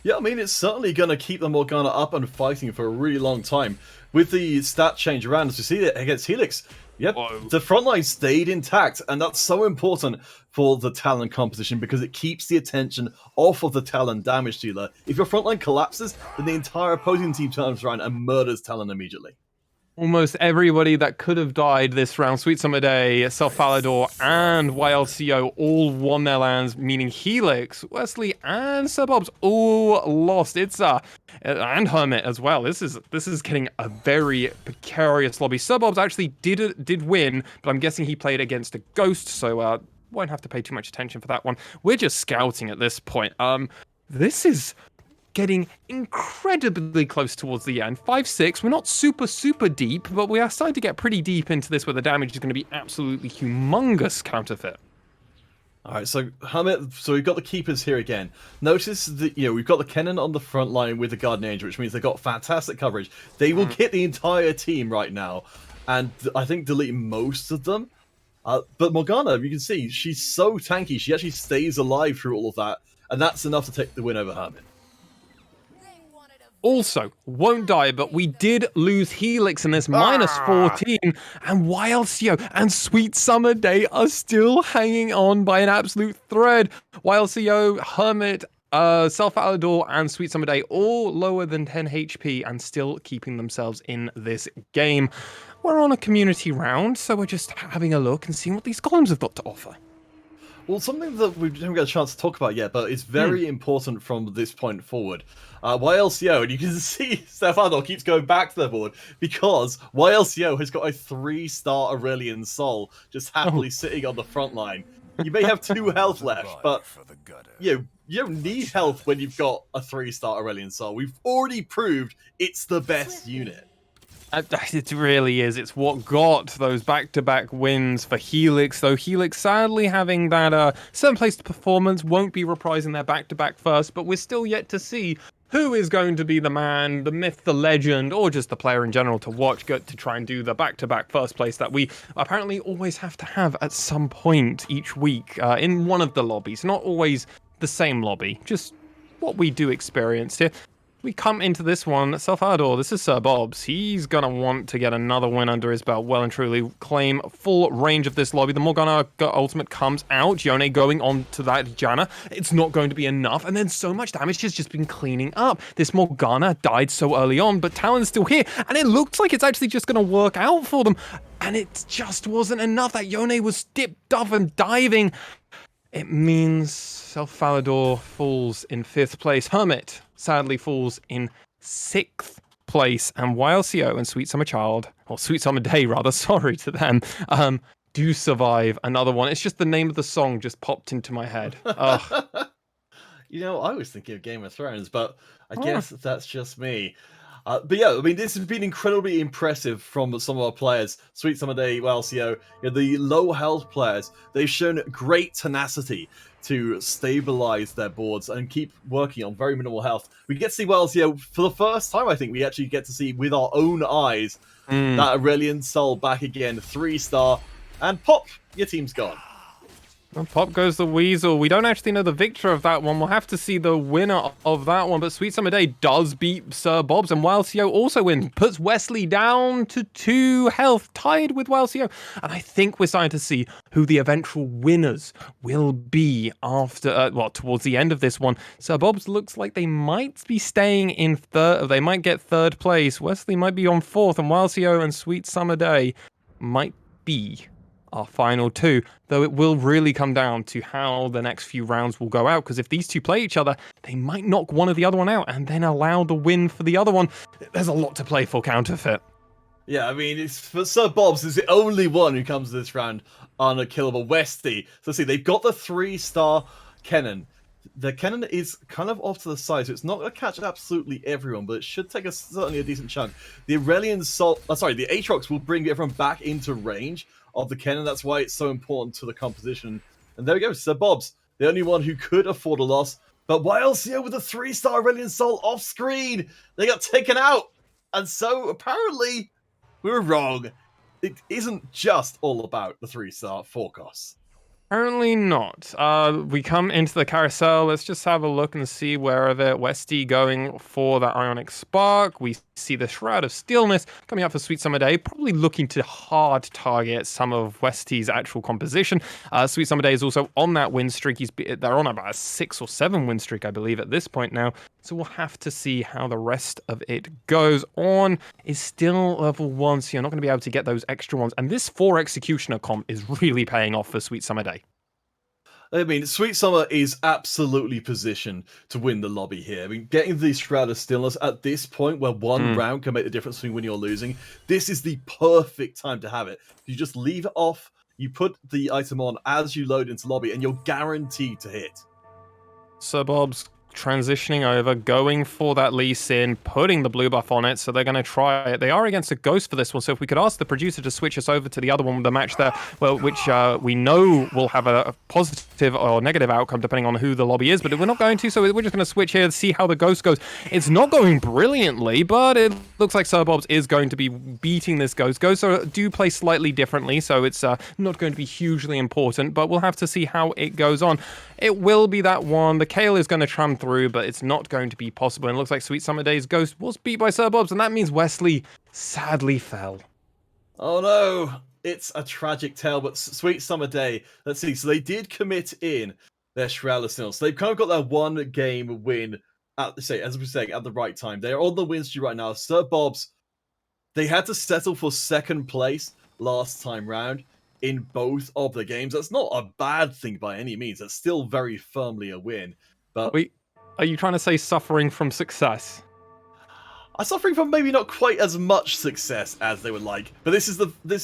Yeah, I mean, it's certainly going to keep the Morgana up and fighting for a really long time. With the stat change around, as we see it against Helix, yep, the front line stayed intact, and that's so important for the Talon composition because it keeps the attention off of the Talon damage dealer. If your front line collapses, then the entire opposing team turns around and murders Talon immediately. Almost everybody that could have died this round, Sweet Summer Day, Self Falador, and YLCO all won their lands, meaning Helix, Wesley, and Sir Bob's all lost. It's and Hermit as well. This is getting a very precarious lobby. Sir Bob's actually did win, but I'm guessing he played against a Ghost, so won't have to pay too much attention for that one. We're just scouting at this point. This is getting incredibly close towards the end. 5-6, we're not super deep, but we are starting to get pretty deep into this where the damage is going to be absolutely humongous counterfeit. Alright, so Hermit, so we've got the keepers here again. Notice that, we've got the Kennen on the front line with the Guardian Angel, which means they've got fantastic coverage. They will get the entire team right now, and I think delete most of them. But Morgana, you can see, she's so tanky, she actually stays alive through all of that, and that's enough to take the win over Hermit. Also, won't die, but we did lose Helix in this -14, and YLCO and Sweet Summer Day are still hanging on by an absolute thread. YLCO, Hermit, Self Alador, and Sweet Summer Day all lower than 10 HP and still keeping themselves in this game. We're on a community round, so we're just having a look and seeing what these columns have got to offer. Well, something that we haven't got a chance to talk about yet, but it's very important from this point forward. YLCO, and you can see Stefano keeps going back to the board because YLCO has got a 3-star Aurelian Soul just happily sitting on the front line. You may have 2 health left, but you don't need health when you've got a 3-star Aurelian Soul. We've already proved it's the best unit. It really is. It's what got those back-to-back wins for Helix, though Helix sadly having that 7th place performance won't be reprising their back-to-back first, but we're still yet to see who is going to be the man, the myth, the legend, or just the player in general to watch to try and do the back-to-back first place that we apparently always have to have at some point each week in one of the lobbies. Not always the same lobby, just what we do experience here. We come into this one, Self-Ador, this is Sir Bob's. He's going to want to get another win under his belt, well and truly claim full range of this lobby. The Morgana ultimate comes out, Yone going on to that Janna. It's not going to be enough, and then so much damage has just been cleaning up. This Morgana died so early on, but Talon's still here, and it looks like it's actually just going to work out for them. And it just wasn't enough. That Yone was dipped off and diving. It means Self-Falador falls in 5th place. Hermit sadly falls in 6th place. And YLCO and Sweet Summer Child, or Sweet Summer Day rather, sorry to them, do survive another one. It's just the name of the song just popped into my head. I was thinking of Game of Thrones, but I guess that's just me. But yeah, I mean, this has been incredibly impressive from some of our players. Sweet Summer Day, YLCO, the low health players, they've shown great tenacity to stabilize their boards and keep working on very minimal health. We get to see YLCO for the first time, I think we actually get to see with our own eyes that Aurelian Soul back again, 3-star, and pop, your team's gone. Well, pop goes the Weasel. We don't actually know the victor of that one. We'll have to see the winner of that one. But Sweet Summer Day does beat Sir Bob's, and YLCO also wins. Puts Wesley down to 2 health, tied with YLCO. And I think we're starting to see who the eventual winners will be after, towards the end of this one. Sir Bob's looks like they might be staying in 3rd. They might get 3rd place. Wesley might be on 4th, and YLCO and Sweet Summer Day might be our final 2, though it will really come down to how the next few rounds will go out, because if these 2 play each other, they might knock one of the other one out and then allow the win for the other one. There's a lot to play for, Counterfeit. Yeah, I mean, Sir Bob's is the only one who comes to this round unkillable. Westy. So see, they've got the 3-star Kennen. The Kennen is kind of off to the side, so it's not going to catch absolutely everyone, but it should take certainly a decent chunk. The Aurelian Soul, the Aatrox will bring everyone back into range of the Kennen. That's why it's so important to the composition. And there we go, Sir Bob's, the only one who could afford a loss, But YLCO with a 3-star Aurelion Soul off screen, they got taken out. And so apparently we were wrong. It isn't just all about the 3-star forecast. Apparently not. We come into the carousel. Let's just have a look and see where the Westy going for that Ionic Spark. We see the Shroud of Stillness coming up for Sweet Summer Day, probably looking to hard target some of Westy's actual composition. Sweet Summer Day is also on that win streak. They're on about a 6 or 7 win streak, I believe, at this point now. So we'll have to see how the rest of it goes on. Is still level 1, so you're not going to be able to get those extra ones. And this 4 Executioner comp is really paying off for Sweet Summer Day. I mean, Sweet Summer is absolutely positioned to win the lobby here. I mean, getting the Shroud of Stillness at this point where one round can make the difference between winning or losing, this is the perfect time to have it. You just leave it off, you put the item on as you load into lobby, and you're guaranteed to hit. Sir Bob's transitioning over, going for that Lee Sin, putting the blue buff on it, so they're going to try it. They are against a Ghost for this one, so if we could ask the producer to switch us over to the other one with the match there, well, which we know will have a positive or negative outcome depending on who the lobby is, but we're not going to, so we're just going to switch here and see how the Ghost goes. It's not going brilliantly, but it looks like Sir Bob's is going to be beating this Ghost. Ghosts do play slightly differently, so it's not going to be hugely important, but we'll have to see how it goes on. It will be that one. The Kale is going to tram through, but it's not going to be possible. And it looks like Sweet Summer Day's Ghost was beat by Sir Bob's, and that means Wesley sadly fell. Oh no, it's a tragic tale, but Sweet Summer Day, let's see, so they did commit in their Shroud of Stillness. So they've kind of got that one game win, as we say, at the right time. They're on the win streak right now. Sir Bob's, they had to settle for second place last time round in both of the games. That's not a bad thing by any means. That's still very firmly a win. But Wait, are you trying to say suffering from success? I'm suffering from maybe not quite as much success as they would like. But this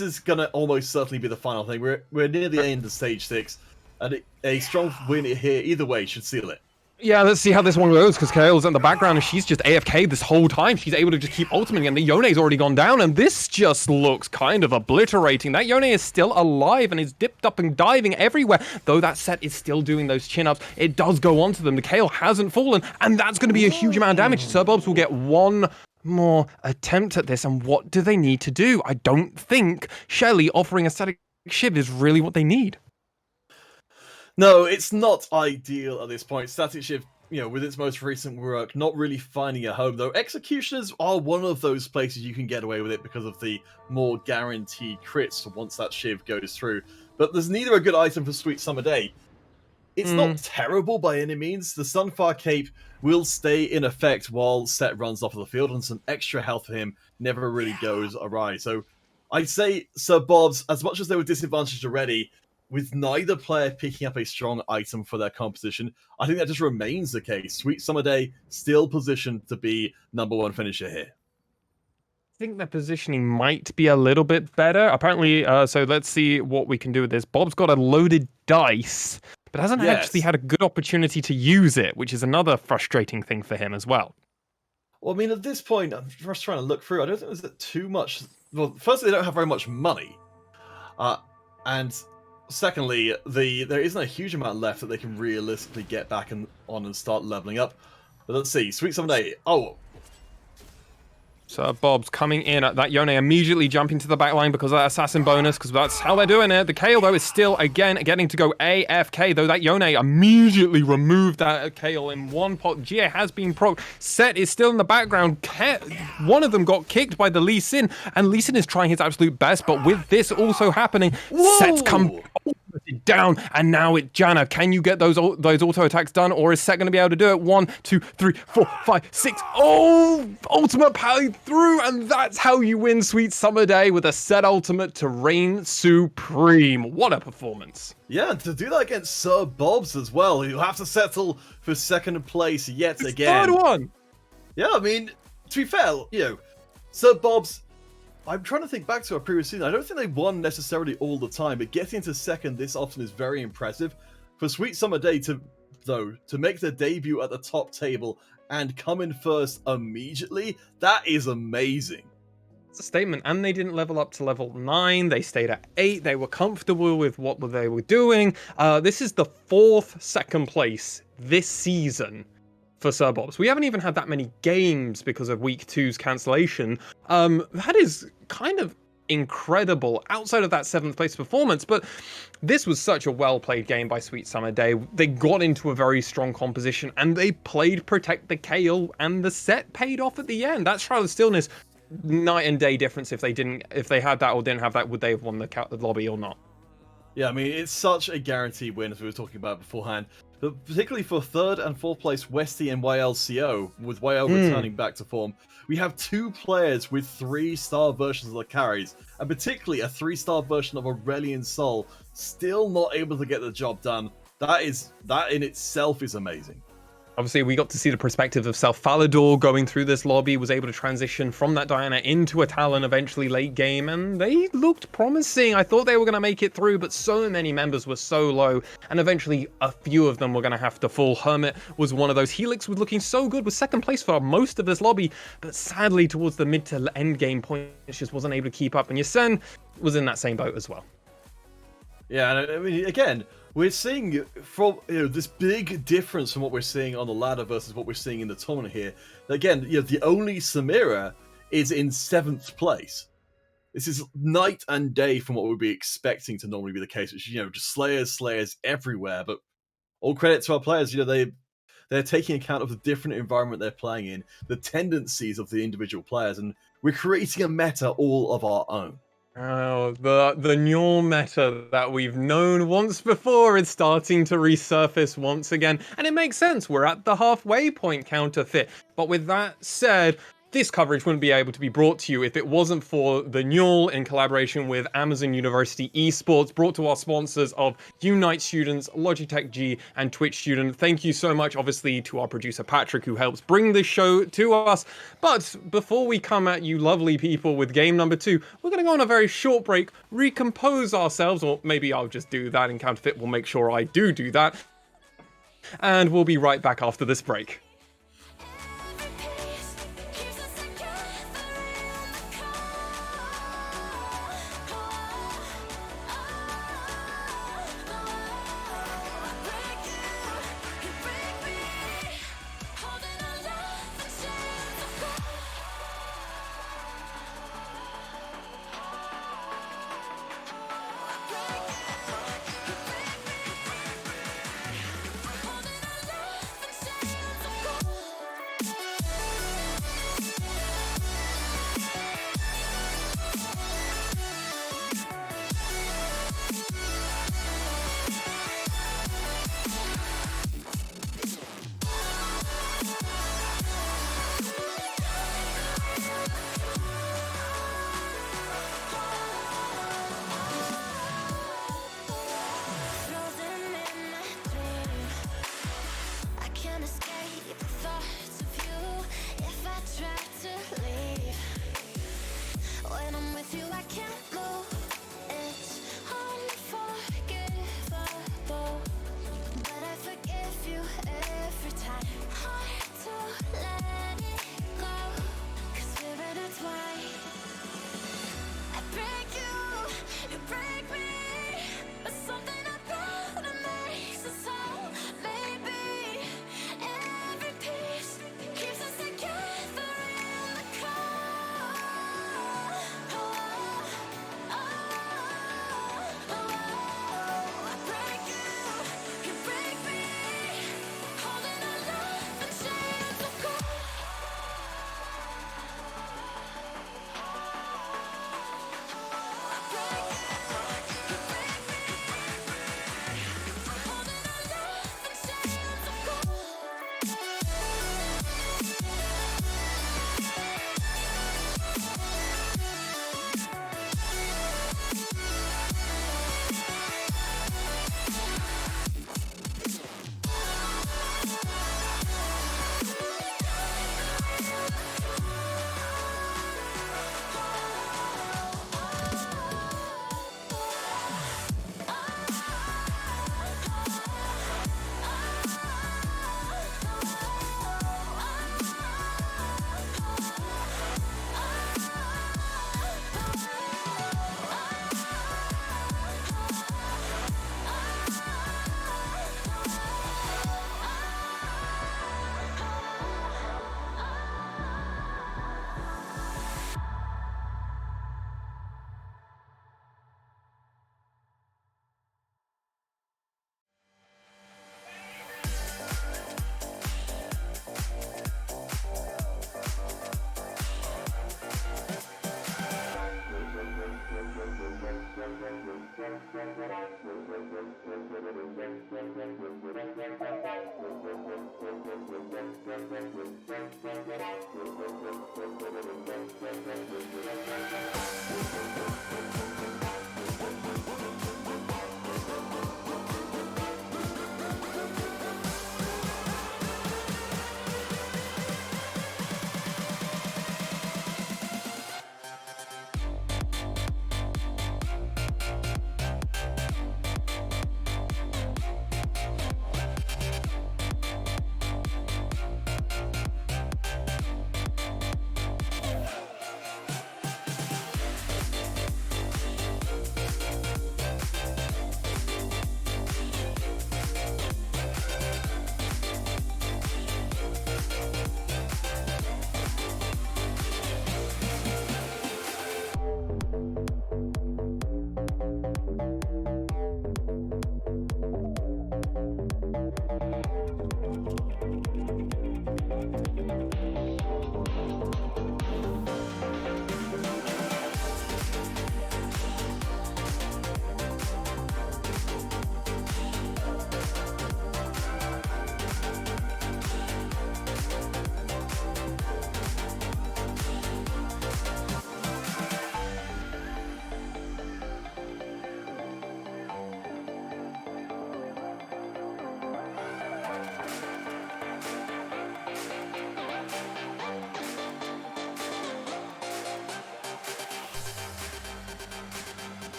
is gonna almost certainly be the final thing. We're near the end of stage 6, and a strong win here either way should seal it. Yeah, let's see how this one goes, because Kale's in the background and she's just AFK this whole time. She's able to just keep ultimating, and the Yone's already gone down, and this just looks kind of obliterating. That Yone is still alive and is dipped up and diving everywhere, though that set is still doing those chin-ups. It does go onto them. The Kale hasn't fallen, and that's going to be a huge amount of damage. Sir Bob's will get one more attempt at this, and what do they need to do? I don't think Shelly offering a static shiv is really what they need. No, it's not ideal at this point. Static Shift, with its most recent work, not really finding a home, though. Executioners are one of those places you can get away with it because of the more guaranteed crits once that Shiv goes through. But there's neither a good item for Sweet Summer Day. It's not terrible by any means. The Sunfire Cape will stay in effect while Set runs off of the field, and some extra health for him never really goes awry. So I'd say Sir Bob's, as much as they were disadvantaged already, with neither player picking up a strong item for their composition, I think that just remains the case. Sweet Summer Day still positioned to be #1 finisher here. I think their positioning might be a little bit better. Apparently, so let's see what we can do with this. Bob's got a loaded dice, but hasn't actually had a good opportunity to use it, which is another frustrating thing for him as well. Well, I mean, at this point, I'm just trying to look through. I don't think there's too much. Well, firstly, they don't have very much money. And secondly, there isn't a huge amount left that they can realistically get back on and start leveling up. But let's see. Sweet Summer Day. Oh. So Bob's coming in at that Yone, immediately jumping to the back line because of that assassin bonus, because that's how they're doing it. The Kale, though, is still, again, getting to go AFK, though that Yone immediately removed that Kale in one pot. Gia has been proc. Set is still in the background. One of them got kicked by the Lee Sin, and Lee Sin is trying his absolute best, but with this also happening, Set's come down, and now it's Janna. Can you get those auto attacks done, or is Set going to be able to do it? 1, 2, 3, 4, 5, 6. Oh, ultimate power through, and that's how you win Sweet Summer Day with a Set ultimate to reign supreme. What a performance. Yeah, and to do that against Sir Bob's as well, you'll have to settle for second place yet again. Third one. Yeah, I mean, to be fair, Sir Bob's, I'm trying to think back to our previous season. I don't think they won necessarily all the time, but getting to second this often is very impressive. For Sweet Summer Day to make their debut at the top table and come in first immediately, that is amazing. It's a statement, and they didn't level up to level 9. They stayed at 8. They were comfortable with what they were doing. This is the 4th second place this season for Sub Ops. We haven't even had that many games because of week 2's cancellation. That is kind of incredible outside of that 7th place performance, but this was such a well played game by Sweet Summer Day. They got into a very strong composition and they played Protect the Kale, and the set paid off at the end. That's Trial of Stillness, night and day difference. If they had that or didn't have that, would they have won the lobby or not? Yeah, I mean, it's such a guaranteed win, as we were talking about beforehand. But particularly for 3rd and 4th place Westy and YLCO, with YL returning back to form, we have 2 players with 3-star versions of the carries, and particularly a 3-star version of Aurelion Sol, still not able to get the job done. That in itself is amazing. Obviously, we got to see the perspective of Self Falador going through this lobby, was able to transition from that Diana into a Talon eventually late game, and they looked promising. I thought they were going to make it through, but so many members were so low, and eventually a few of them were going to have to fall. Hermit was one of those. Helix was looking so good, with 2nd place for most of this lobby, but sadly towards the mid to end game point, just wasn't able to keep up, and Yasen was in that same boat as well. Yeah, and I mean, again, we're seeing from this big difference from what we're seeing on the ladder versus what we're seeing in the tournament here. Again, the only Samira is in 7th place. This is night and day from what we'd be expecting to normally be the case, which just slayers everywhere. But all credit to our players, they're taking account of the different environment they're playing in, the tendencies of the individual players, and we're creating a meta all of our own. Oh, the new meta that we've known once before is starting to resurface once again, and it makes sense. We're at the halfway point, Counterfeit. But with that said, this coverage wouldn't be able to be brought to you if it wasn't for the Newell in collaboration with Amazon University Esports, brought to our sponsors of Unite Students, Logitech G, and Twitch Student. Thank you so much, obviously, to our producer Patrick, who helps bring this show to us. But before we come at you lovely people with game number 2, we're going to go on a very short break, recompose ourselves, or maybe I'll just do that, and Counterfeit will make sure I do that. And we'll be right back after this break.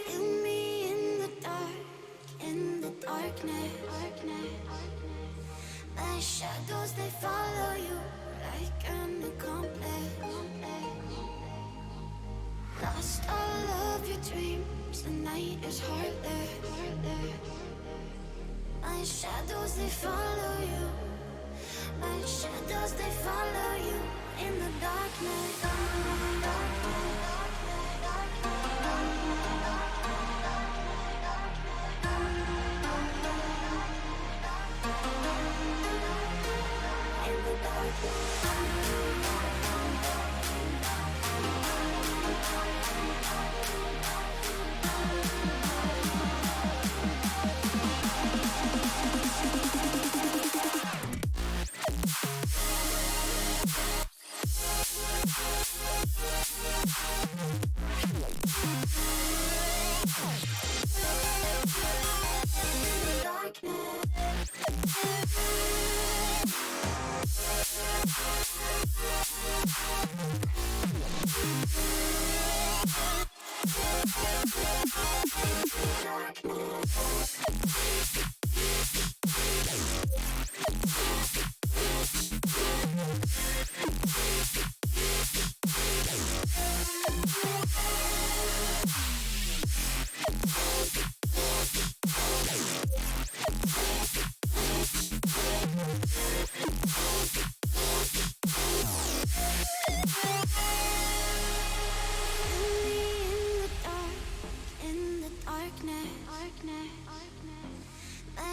Feel me in the dark, in the darkness. My shadows, they follow you like an accomplice. Lost all of your dreams, the night is heartless. My shadows, they follow you. My shadows, they follow you in the darkness. In the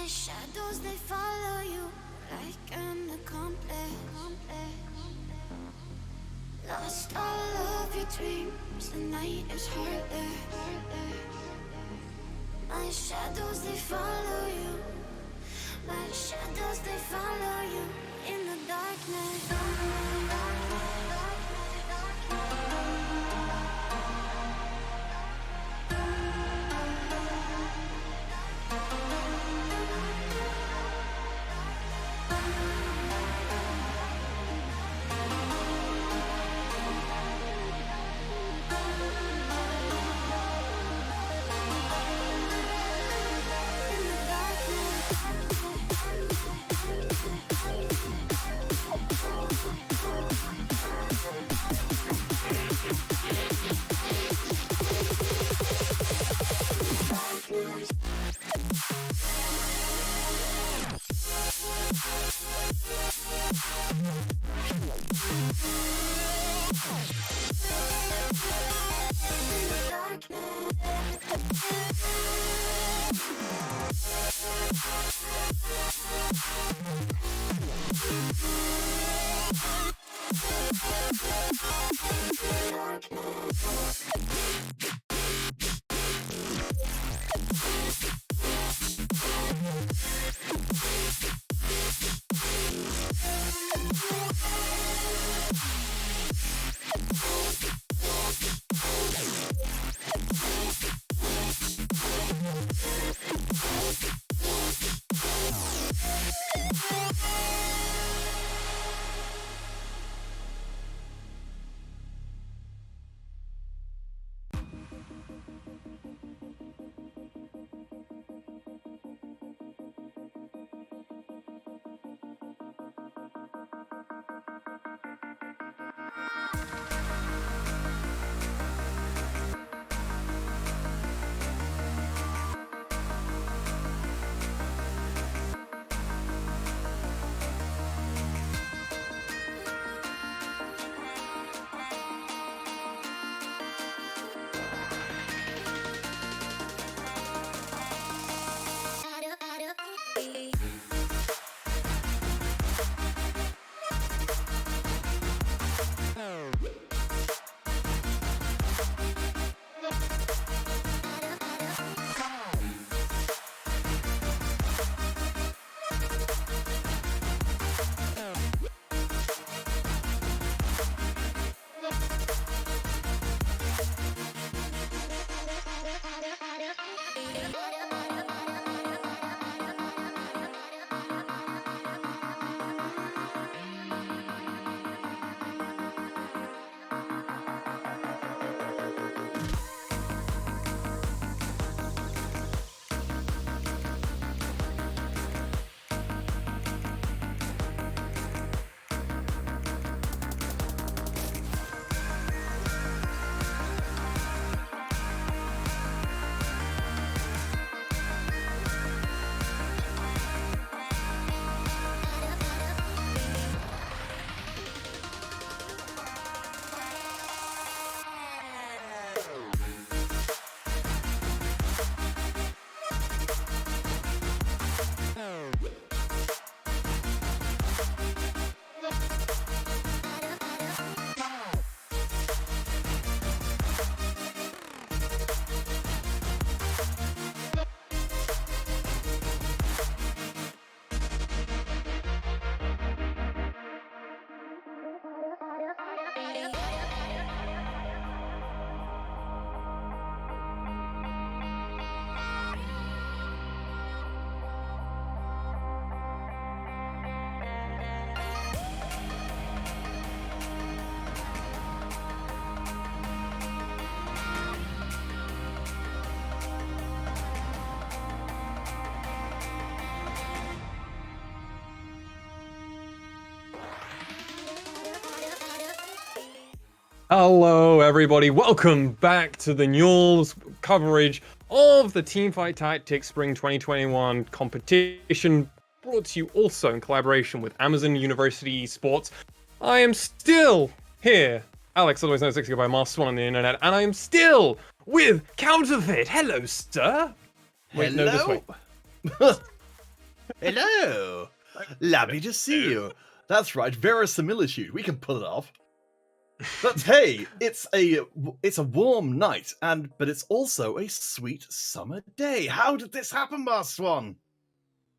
my shadows, they follow you like an accomplice. Lost all of your dreams, the night is heartless. My shadows, they follow you. My shadows, they follow you in the darkness. Hello, everybody. Welcome back to the Newell's coverage of the Teamfight Tactics Spring 2021 competition, brought to you also in collaboration with Amazon University Esports. I am still here, Alex, otherwise known as 60 by Master Swan on the internet, and I am still with Counterfeit. Hello, sir. Wait, no, this way. Hello. Lovely to see you. That's right, verisimilitude. We can pull it off. But hey, it's a warm night, but it's also a sweet summer day. How did this happen, Master Swan?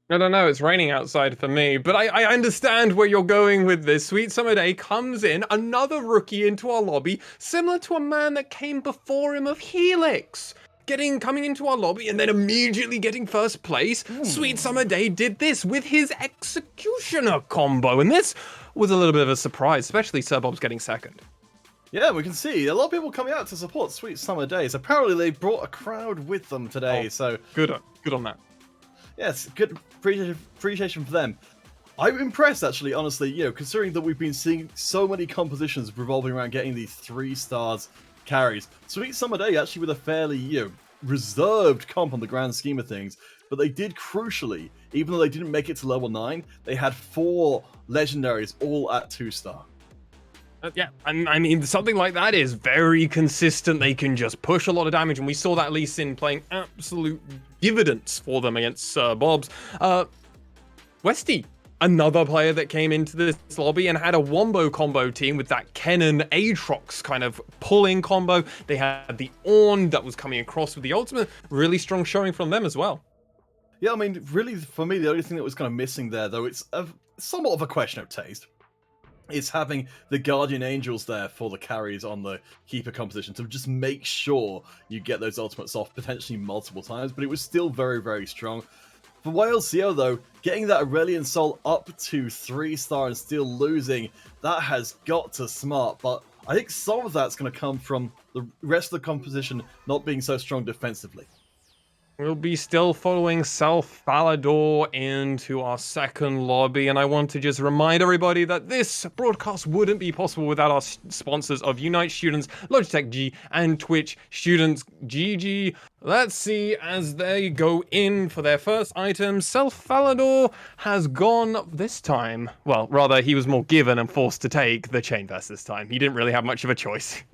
I don't know, it's raining outside for me, but I understand where you're going with this. Sweet Summer Day comes in, another rookie into our lobby, similar to a man that came before him of Helix. Coming into our lobby and then immediately getting first place. Sweet Summer Day did this with his Executioner combo, and this was a little bit of a surprise, especially Sir Bob's getting second. Yeah, we can see a lot of people coming out to support Sweet Summer Days. Apparently, they brought a crowd with them today, so good on that. Yes, good appreciation for them. I'm impressed, actually, honestly, considering that we've been seeing so many compositions revolving around getting these 3 stars carries. Sweet Summer Day actually with a fairly, reserved comp on the grand scheme of things, but they did crucially, even though they didn't make it to level 9, they had 4 legendaries all at 2-star. Yeah, I mean, something like that is very consistent. They can just push a lot of damage, and we saw that Lee Sin playing absolute dividends for them against Sir Bob's. Westy, another player that came into this lobby and had a wombo combo team with that Kennen Aatrox kind of pulling combo. They had the Ornn that was coming across with the ultimate. Really strong showing from them as well. Yeah, I mean, really, for me, the only thing that was kind of missing there, though, it's somewhat of a question of taste. It's having the Guardian Angels there for the carries on the Keeper composition to just make sure you get those ultimates off potentially multiple times, but it was still very, very strong. For YLCO, though, getting that Aurelion Soul up to 3-star and still losing, that has got to smart, but I think some of that's going to come from the rest of the composition not being so strong defensively. We'll be still following Self Falador into our second lobby, and I want to just remind everybody that this broadcast wouldn't be possible without our sponsors of Unite Students, Logitech G, and Twitch Students GG. Let's see as they go in for their first item. Self Falador has gone this time. Well, rather, he was more given and forced to take the Chain Vest this time. He didn't really have much of a choice.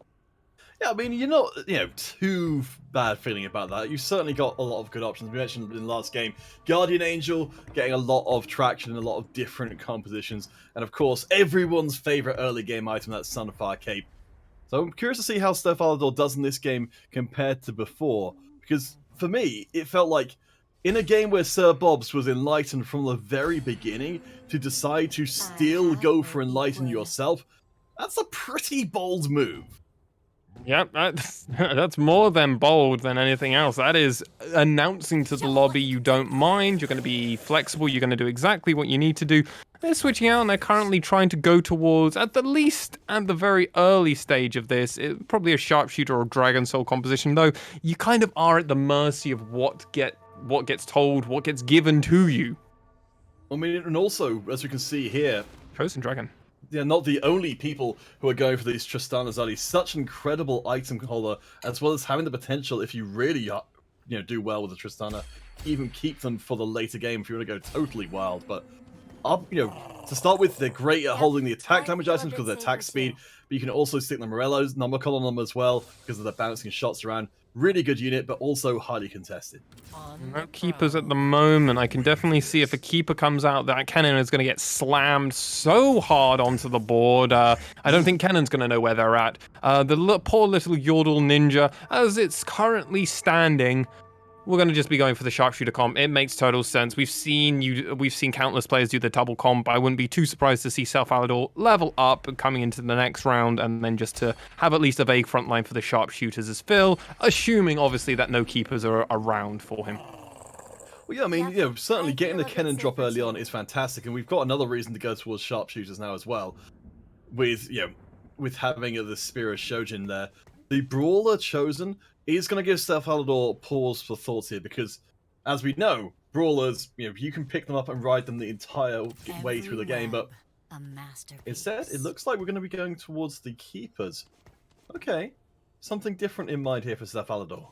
Yeah, I mean, you're not, too bad feeling about that. You've certainly got a lot of good options. We mentioned in the last game, Guardian Angel getting a lot of traction in a lot of different compositions. And of course, everyone's favorite early game item, that Sunfire Cape. So I'm curious to see how Self Falador does in this game compared to before. Because for me, it felt like in a game where Sir Bob's was Enlightened from the very beginning, to decide to still go for Enlighten yourself, that's a pretty bold move. Yep, that's more than bold than anything else. That is announcing to the lobby you don't mind, you're going to be flexible, you're going to do exactly what you need to do. They're switching out and they're currently trying to go towards, at the least at the very early stage of this, probably a Sharpshooter or Dragon Soul composition, though you kind of are at the mercy of what gets told, what gets given to you. I mean, and also, as we can see here, Chosen Dragon. Yeah, not the only people who are going for these Tristanas are such an incredible item holder, as well as having the potential, if you really do well with the Tristana, even keep them for the later game if you want to go totally wild. But to start with, they're great at holding the attack damage items because of their attack speed, but you can also stick the Morello's number column on them as well because of the bouncing shots around. Really good unit, but also highly contested. No keepers at the moment. I can definitely see if a keeper comes out, that cannon is going to get slammed so hard onto the board. I don't think cannon's going to know where they're at. The poor little Yordle ninja, as it's currently standing, we're going to just be going for the Sharpshooter comp. It makes total sense. We've seen countless players do the double comp. I wouldn't be too surprised to see Self Falador level up coming into the next round, and then just to have at least a vague front line for the Sharpshooters as Phil, assuming obviously that no keepers are around for him. Well, yeah, I mean, certainly getting the Kennen drop early on is fantastic, and we've got another reason to go towards Sharpshooters now as well, with having the Spear of Shojin there. The Brawler chosen is going to give Self Falador pause for thought here, because, as we know, Brawlers, you can pick them up and ride them the entire way through the game, but instead, it looks like we're going to be going towards the Keepers. Okay. Something different in mind here for Steph Alador.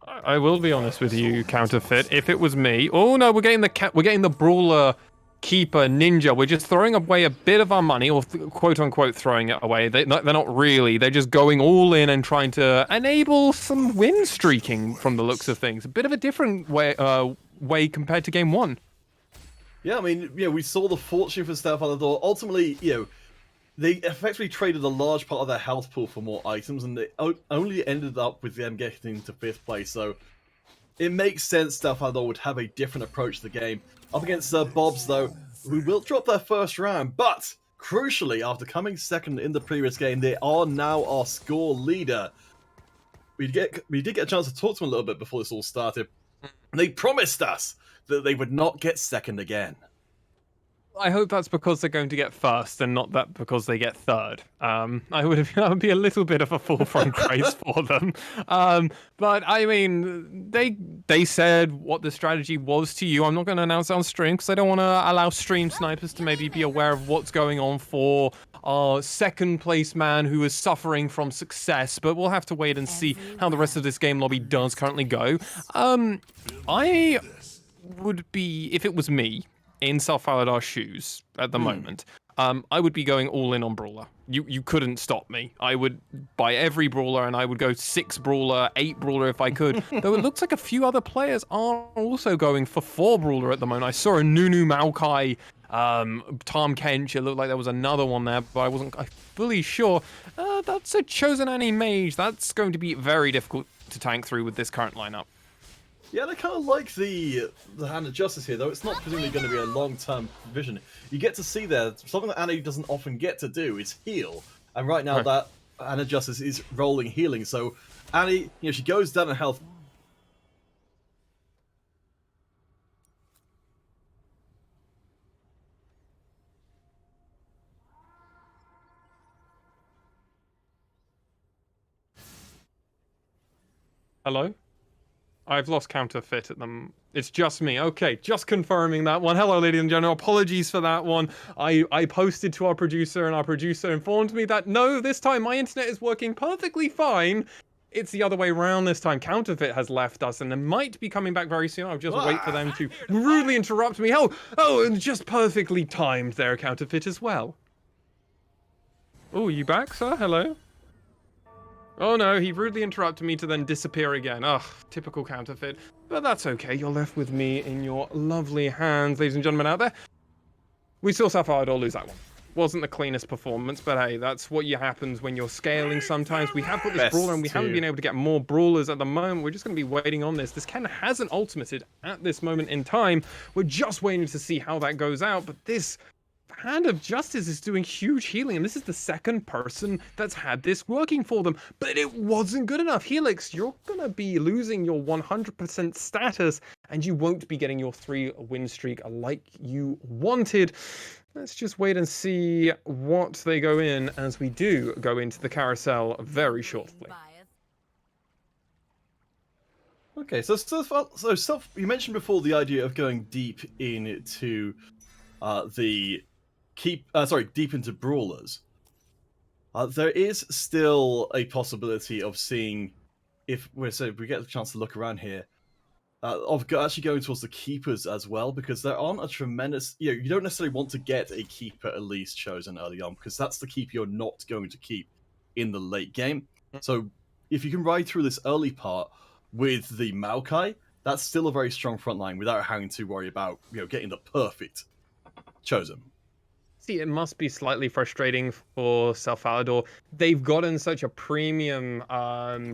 I will be honest with you, Counterfeit. If it was me, oh no, we're getting the brawler keeper ninja. We're just throwing away a bit of our money, or quote unquote throwing it away. They're not really. They're just going all in and trying to enable some win streaking from the looks of things. A bit of a different way compared to game one. Yeah, I mean, we saw the fortune for Steph Alador. Ultimately, they effectively traded a large part of their health pool for more items, and they only ended up with them getting to 5th place. So it makes sense Steph Alador would have a different approach to the game. Up against Bobs, though, who will drop their first round, but crucially, after coming second in the previous game, they are now our score leader. We did get a chance to talk to them a little bit before this all started. They promised us that they would not get second again. I hope that's because they're going to get first and not that because they get third. That would be a little bit of a forefront grace for them. But I mean, they said what the strategy was to you. I'm not going to announce it on stream because I don't want to allow stream snipers to maybe be aware of what's going on for our second place man who is suffering from success. But we'll have to wait and see how the rest of this game lobby does currently go. I would be, if it was me, in Self Alador's shoes at the moment, I would be going all in on Brawler. You couldn't stop me. I would buy every Brawler and I would go 6 Brawler, 8 Brawler if I could. Though it looks like a few other players are also going for 4 Brawler at the moment. I saw a Nunu Maokai, Tom Kench. It looked like there was another one there, but I wasn't fully sure. That's a Chosen Annie Mage. That's going to be very difficult to tank through with this current lineup. Yeah, they kind of like the Hand of Justice here, though it's not presumably going to be a long-term vision. You get to see there, something that Annie doesn't often get to do is heal. And right now that Hand of Justice is rolling healing, so Annie, she goes down in health. Hello? I've lost Counterfeit at them. It's just me. Okay, just confirming that one. Hello, ladies and gentlemen. Apologies for that one. I posted to our producer, and our producer informed me that, no, this time my internet is working perfectly fine. It's the other way around this time. Counterfeit has left us, and they might be coming back very soon. I'll just wait for them to rudely interrupt me. Oh, and just perfectly timed there, Counterfeit, as well. Oh, you back, sir? Hello? Oh no, he rudely interrupted me to then disappear again. Ugh, typical Counterfeit. But that's okay, you're left with me in your lovely hands, ladies and gentlemen out there. We saw Self Alador lose that one. Wasn't the cleanest performance, but hey, that's what happens when you're scaling sometimes. We have got this brawler and we haven't been able to get more brawlers at the moment. We're just going to be waiting on this. This Ken hasn't ultimated at this moment in time. We're just waiting to see how that goes out, but this Hand of Justice is doing huge healing, and this is the second person that's had this working for them, but it wasn't good enough. Helix, you're gonna be losing your 100% status, and you won't be getting your 3 win streak like you wanted. Let's just wait and see what they go in as we do go into the carousel very shortly. Okay, so you mentioned before the idea of going deep into deep into brawlers. There is still a possibility of seeing, if we get the chance to look around here, of actually going towards the keepers as well, because there aren't a tremendous, you don't necessarily want to get a keeper at least chosen early on, because that's the keeper you're not going to keep in the late game. So if you can ride through this early part with the Maokai, that's still a very strong front line without having to worry about getting the perfect chosen. See, it must be slightly frustrating for Self Alador. They've gotten such a premium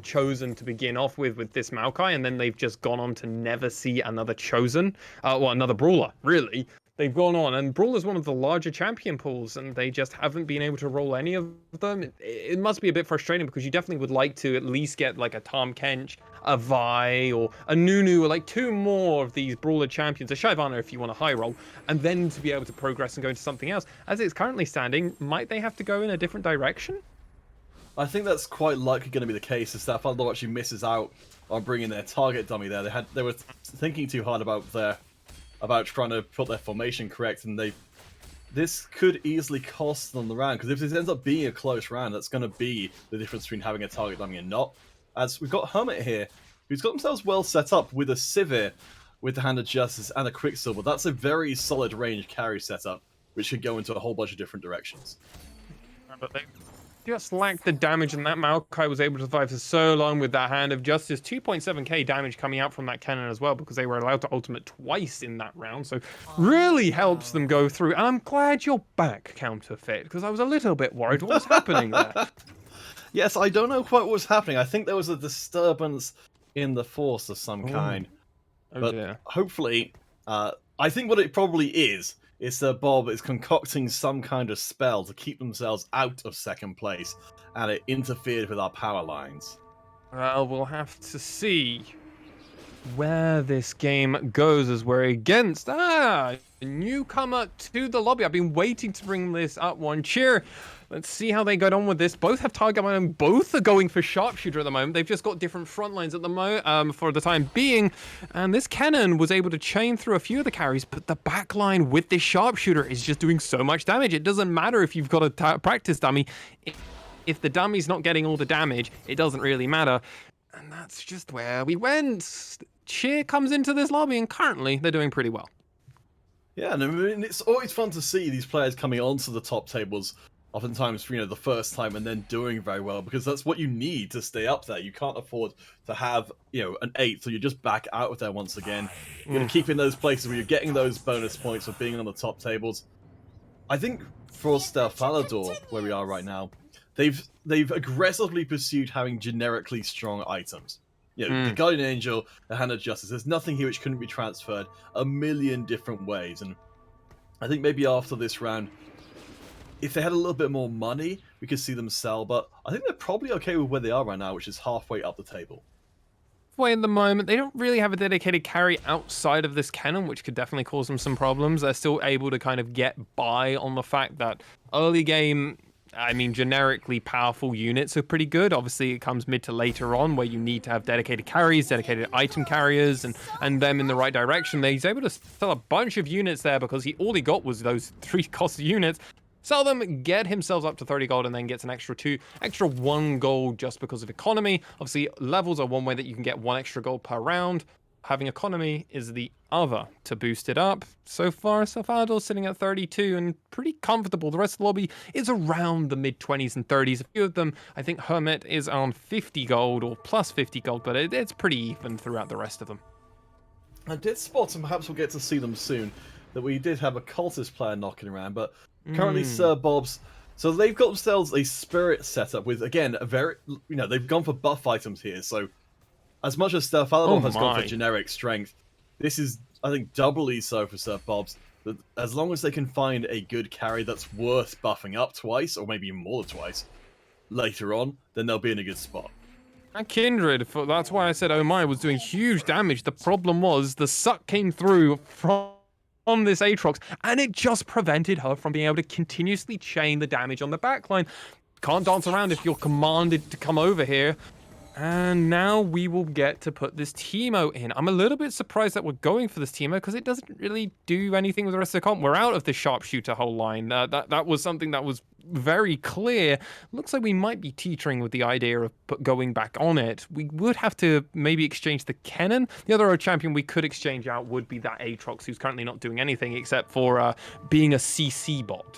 chosen to begin off with this Maokai, and then they've just gone on to never see another chosen, another brawler, really. They've gone on, and Brawler's one of the larger champion pools, and they just haven't been able to roll any of them. It must be a bit frustrating, because you definitely would like to at least get like a Tom Kench, a Vi, or a Nunu, or like 2 more of these Brawler champions, a Shyvana if you want a high roll, and then to be able to progress and go into something else. As it's currently standing, might they have to go in a different direction? I think that's quite likely going to be the case, as that Alador actually misses out on bringing their target dummy there. They were thinking too hard about trying to put their formation correct, and they this could easily cost them the round, because if this ends up being a close round, that's going to be the difference between having a target dummy and not. As we've got Hermit here, who's got themselves well set up with a Sivir, with the Hand of Justice and a Quicksilver. That's a very solid range carry setup, which could go into a whole bunch of different directions. But they just lacked the damage, and that Maokai was able to survive for so long with that Hand of Justice. 2.7k damage coming out from that cannon as well, because they were allowed to ultimate twice in that round, so really helps them go through. And I'm glad you're back, Counterfeit, because I was a little bit worried what was happening there. Yes, I don't know quite what was happening. I think there was a disturbance in the force of some kind. But dear. hopefully, I think what it probably is that Bob is concocting some kind of spell to keep themselves out of second place, and it interfered with our power lines. Well, we'll have to see where this game goes, as we're against a newcomer to the lobby. I've been waiting to bring this up one. Cheer. Let's see how they get on with this. Both have target momentum. Both are going for sharpshooter at the moment. They've just got different front lines at the for the time being. And this cannon was able to chain through a few of the carries, but the back line with this sharpshooter is just doing so much damage. It doesn't matter if you've got a practice dummy. If the dummy's not getting all the damage, it doesn't really matter. And that's just where we went. Cheer comes into this lobby, and currently they're doing pretty well. Yeah, and I mean, it's always fun to see these players coming onto the top tables, oftentimes, the first time, and then doing very well, because that's what you need to stay up there. You can't afford to have, an 8, so you're just back out of there once again. You're going to keep in those places where you're getting those bonus points for being on the top tables. I think for Falador, where we are right now, they've aggressively pursued having generically strong items. The Guardian Angel, the Hand of Justice, there's nothing here which couldn't be transferred a million different ways. And I think maybe after this round, if they had a little bit more money, we could see them sell. But I think they're probably okay with where they are right now, which is halfway up the table. Halfway in the moment, they don't really have a dedicated carry outside of this cannon, which could definitely cause them some problems. They're still able to kind of get by on the fact that early game, generically powerful units are pretty good. Obviously, it comes mid to later on where you need to have dedicated carries, dedicated item carriers, and them in the right direction. He's able to sell a bunch of units there because all he got was those 3 cost units. Sell them, get himself up to 30 gold, and then gets an extra 1 gold just because of economy. Obviously, levels are one way that you can get 1 extra gold per round. Having economy is the other to boost it up. So far, Falador's sitting at 32 and pretty comfortable. The rest of the lobby is around the mid-20s and 30s. A few of them, I think Hermit is on 50 gold or plus 50 gold, but it's pretty even throughout the rest of them. I did spot, and perhaps we'll get to see them soon, that we did have a cultist player knocking around, but currently Sir Bob's... So they've got themselves a spirit setup with, again, a very... they've gone for buff items here, so as much as Falador has gone for generic strength, this is, I think, doubly so for Sir Bob's. That as long as they can find a good carry that's worth buffing up twice, or maybe more than twice, later on, then they'll be in a good spot. And Kindred, that's why I said Oh My was doing huge damage. The problem was the suck came through from this Aatrox, and it just prevented her from being able to continuously chain the damage on the backline. Can't dance around if you're commanded to come over here. And now we will get to put this Teemo in. I'm a little bit surprised that we're going for this Teemo because it doesn't really do anything with the rest of the comp. We're out of the sharpshooter whole line. That was something that was very clear. Looks like we might be teetering with the idea of going back on it. We would have to maybe exchange the Kennen. The other champion we could exchange out would be that Aatrox, who's currently not doing anything except for being a CC bot.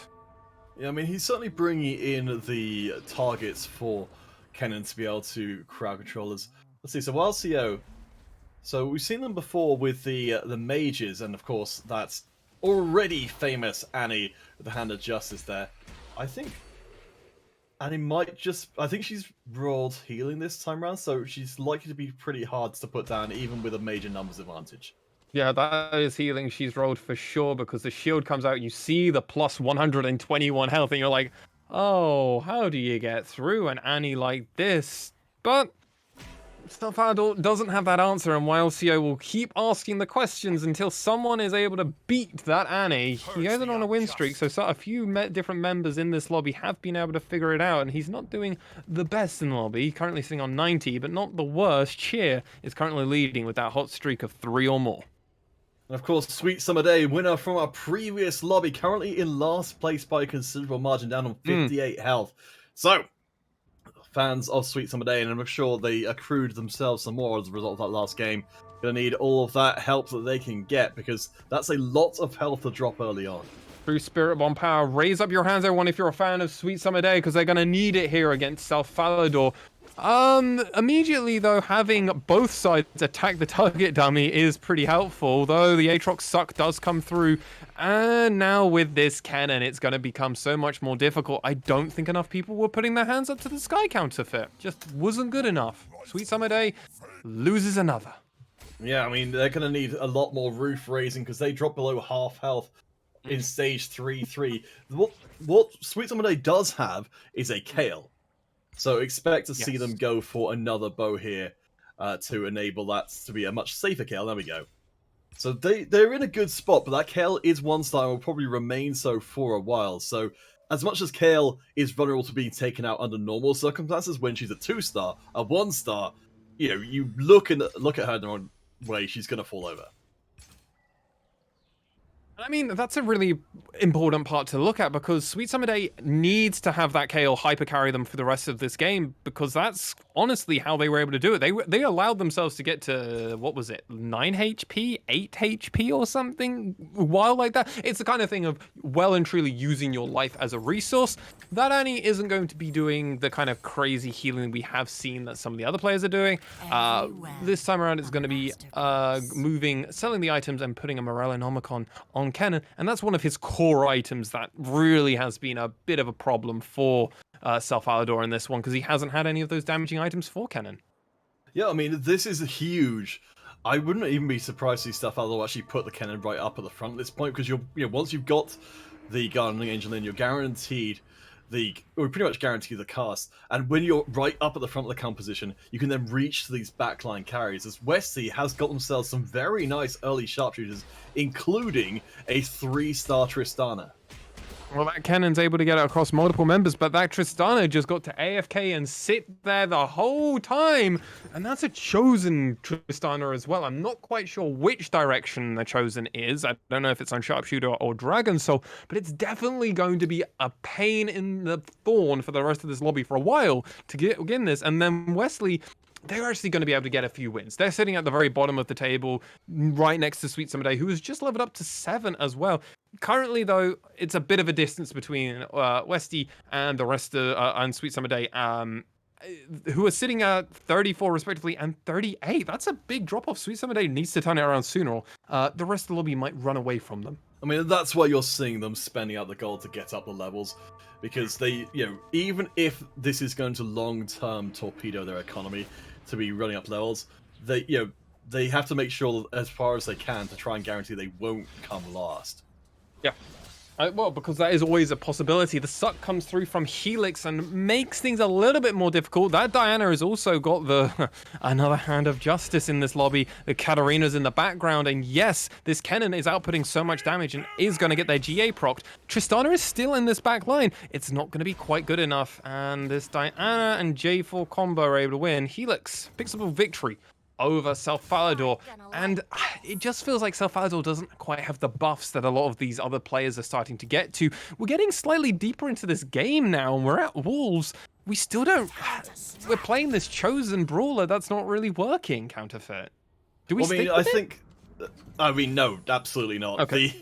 Yeah, he's certainly bringing in the targets for Kennen to be able to crowd controllers. Let's see, so YLCO, so we've seen them before with the mages, and of course that's already famous Annie with the Hand of Justice there. I think Annie I think she's rolled healing this time around, so she's likely to be pretty hard to put down even with a major numbers advantage. Yeah, that is healing she's rolled for sure, because the shield comes out, you see the plus 121 health, and you're like, oh, how do you get through an Annie like this? But Falador doesn't have that answer, and YLCO will keep asking the questions until someone is able to beat that Annie. He goes on a win streak, so a few different members in this lobby have been able to figure it out, and he's not doing the best in the lobby. Currently sitting on 90, but not the worst. Cheer is currently leading with that hot streak of 3 or more. And of course, Sweet Summer Day, winner from our previous lobby, currently in last place by a considerable margin, down on 58 health. So, fans of Sweet Summer Day, and I'm sure they accrued themselves some more as a result of that last game, gonna need all of that help that they can get, because that's a lot of health to drop early on. Through Spirit Bomb Power, raise up your hands, everyone, if you're a fan of Sweet Summer Day, because they're going to need it here against Salvador. Immediately, though, having both sides attack the target dummy is pretty helpful, though the Aatrox suck does come through. And now with this cannon, it's going to become so much more difficult. I don't think enough people were putting their hands up to the Sky Counterfeit. Just wasn't good enough. Sweet Summer Day loses another. Yeah, I mean, they're going to need a lot more roof raising, because they drop below half health in stage 3-3. What Sweet Summer Day does have is a Kale. So expect to see them go for another bow here to enable that to be a much safer Kale. There we go. So they're in a good spot, but that Kale is 1-star and will probably remain so for a while. So as much as Kale is vulnerable to being taken out under normal circumstances, when she's a 2-star, a 1-star, you know, you look at her in the wrong way, she's going to fall over. I mean, that's a really important part to look at, because Sweet Summer Day needs to have that Kale hyper carry them for the rest of this game, because that's honestly how they were able to do it. They allowed themselves to get to, what was it, 9 HP, 8 HP or something wild like that. It's the kind of thing of well and truly using your life as a resource. That Annie isn't going to be doing the kind of crazy healing we have seen that some of the other players are doing. This time around, it's going to be selling the items and putting a Morellonomicon on Cannon, and that's one of his core items that really has been a bit of a problem for Salvador in this one, because he hasn't had any of those damaging items for Cannon. Yeah, I mean, this is huge. I wouldn't even be surprised to see Salvador actually put the Cannon right up at the front at this point, because once you've got the Guardian Angel in, you're guaranteed pretty much guarantee the cast, and when you're right up at the front of the composition, you can then reach to these backline carries, as Westy has got themselves some very nice early sharpshooters, including a 3-star Tristana. Well, that Cannon's able to get it across multiple members, but that Tristana just got to AFK and sit there the whole time. And that's a Chosen Tristana as well. I'm not quite sure which direction the Chosen is. I don't know if it's on Sharpshooter or Dragon Soul, but it's definitely going to be a pain in the thorn for the rest of this lobby for a while to get in this. And then Wesley, they're actually going to be able to get a few wins. They're sitting at the very bottom of the table, right next to Sweet Summer Day, who has just leveled up to 7 as well. Currently, though, it's a bit of a distance between Westy and the rest of and Sweet Summer Day, who are sitting at 34 respectively and 38. That's a big drop off. Sweet Summer Day needs to turn it around sooner, or the rest of the lobby might run away from them. I mean, that's why you're seeing them spending out the gold to get up the levels, because they, even if this is going to long-term torpedo their economy to be running up levels, they have to make sure as far as they can to try and guarantee they won't come last. Yeah. Well, because that is always a possibility. The suck comes through from Helix and makes things a little bit more difficult. That Diana has also got the another hand of justice in this lobby. The Katarina's in the background, and yes, this Kennen is outputting so much damage and is going to get their GA procced. Tristana is still in this back line. It's not going to be quite good enough, and this Diana and J4 combo are able to win. Helix picks up a victory over Salvador, and it just feels like Salvador doesn't quite have the buffs that a lot of these other players are starting to get to. We're getting slightly deeper into this game now, and we're at Wolves. We still don't... We're playing this Chosen Brawler that's not really working, Counterfeit. Do we stick with it? I mean, no, absolutely not. Okay.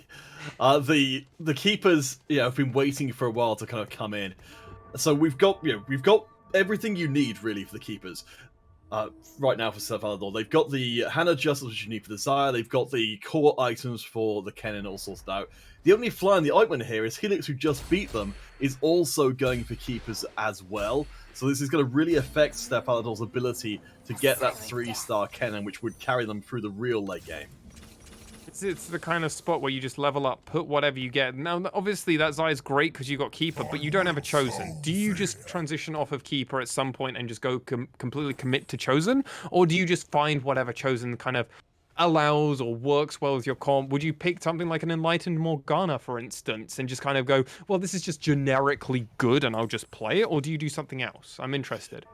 The keepers, have been waiting for a while to kind of come in. So we've got everything you need really for the keepers. Right now for Salvador, they've got the Hannah Justice, which you need for the Zaya. They've got the core items for the Kennen all sorted out. The only fly in the ointment here is Helix, who just beat them, is also going for keepers as well. So this is going to really affect Salvador's ability to get that 3-star Kennen, which would carry them through the real late game. It's the kind of spot where you just level up, put whatever you get. Now, obviously, that Zaya's great because you got Keeper, but you don't have a Chosen. Do you just transition off of Keeper at some point and just go completely commit to Chosen? Or do you just find whatever Chosen kind of allows or works well with your comp? Would you pick something like an Enlightened Morgana, for instance, and just kind of go, well, this is just generically good and I'll just play it? Or do you do something else? I'm interested.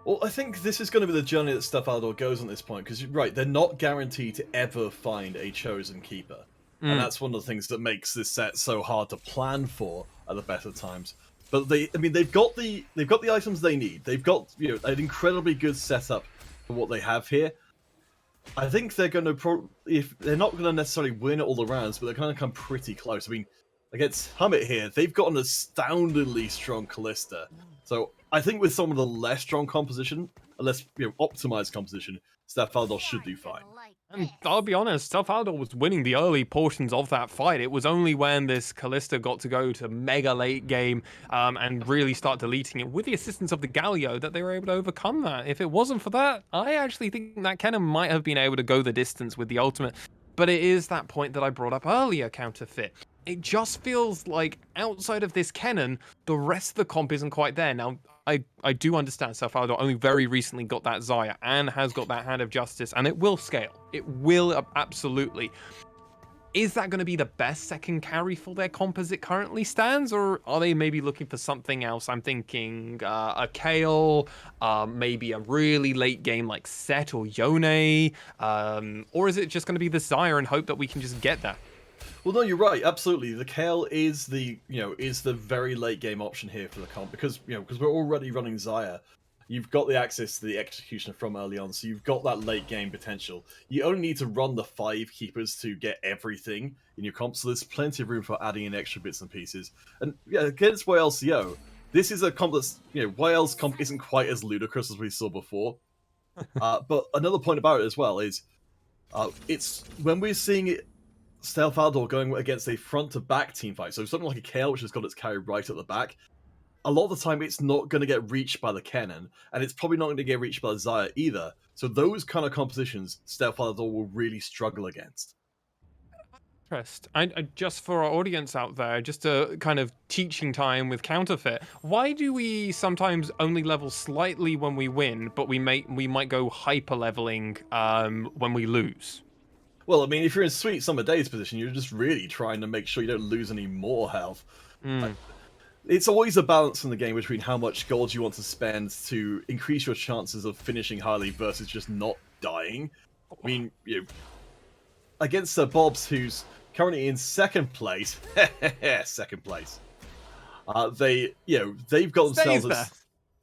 Well, I think this is going to be the journey that Steph Aldor goes on this point, because you're right, they're not guaranteed to ever find a chosen keeper. And that's one of the things that makes this set so hard to plan for at the best of times. But they've got the items they need. They've got an incredibly good setup for what they have here. I think they're going to if they're not going to necessarily win all the rounds, but they're going to come pretty close. I mean, against Hummit here, they've got an astoundingly strong Callista. So I think with some of the less strong composition, a less optimized composition, Steph Aldor should do fine. And I'll be honest, Stelfaldo was winning the early portions of that fight. It was only when this Callista got to go to mega late game and really start deleting it with the assistance of the Galio that they were able to overcome that. If it wasn't for that, I actually think that Kennen might have been able to go the distance with the ultimate. But it is that point that I brought up earlier, Counterfeit. It just feels like outside of this Kennen, the rest of the comp isn't quite there. Now, I do understand Stelfaldo only very recently got that Xayah and has got that Hand of Justice, and it will scale. It will absolutely. Is that going to be the best second carry for their comp as it currently stands, or are they maybe looking for something else? I'm thinking a Kayle, maybe a really late game like Set or Yone, or is it just going to be the Xayah and hope that we can just get that? Well, no, you're right. Absolutely, the Kayle is the very late game option here for the comp because we're already running Xayah. You've got the access to the executioner from early on, so you've got that late game potential. You only need to run the 5 keepers to get everything in your comp, so there's plenty of room for adding in extra bits and pieces. And yeah, against YLCO, this is a comp that's YL's comp isn't quite as ludicrous as we saw before. But another point about it as well is it's when we're seeing it. Stelfaldo going against a front-to-back team fight, so something like a Kayle, which has got its carry right at the back, a lot of the time it's not going to get reached by the Kennen, and it's probably not going to get reached by the Xayah either. So those kind of compositions, Stelfaldo will really struggle against. I just for our audience out there, just a kind of teaching time with Counterfeit. Why do we sometimes only level slightly when we win, but we might go hyper leveling when we lose? Well, I mean, if you're in Sweet Summer Days position, you're just really trying to make sure you don't lose any more health. It's always a balance in the game between how much gold you want to spend to increase your chances of finishing highly versus just not dying. I mean, against Bobs, who's currently in second place, second place. They've got themselves.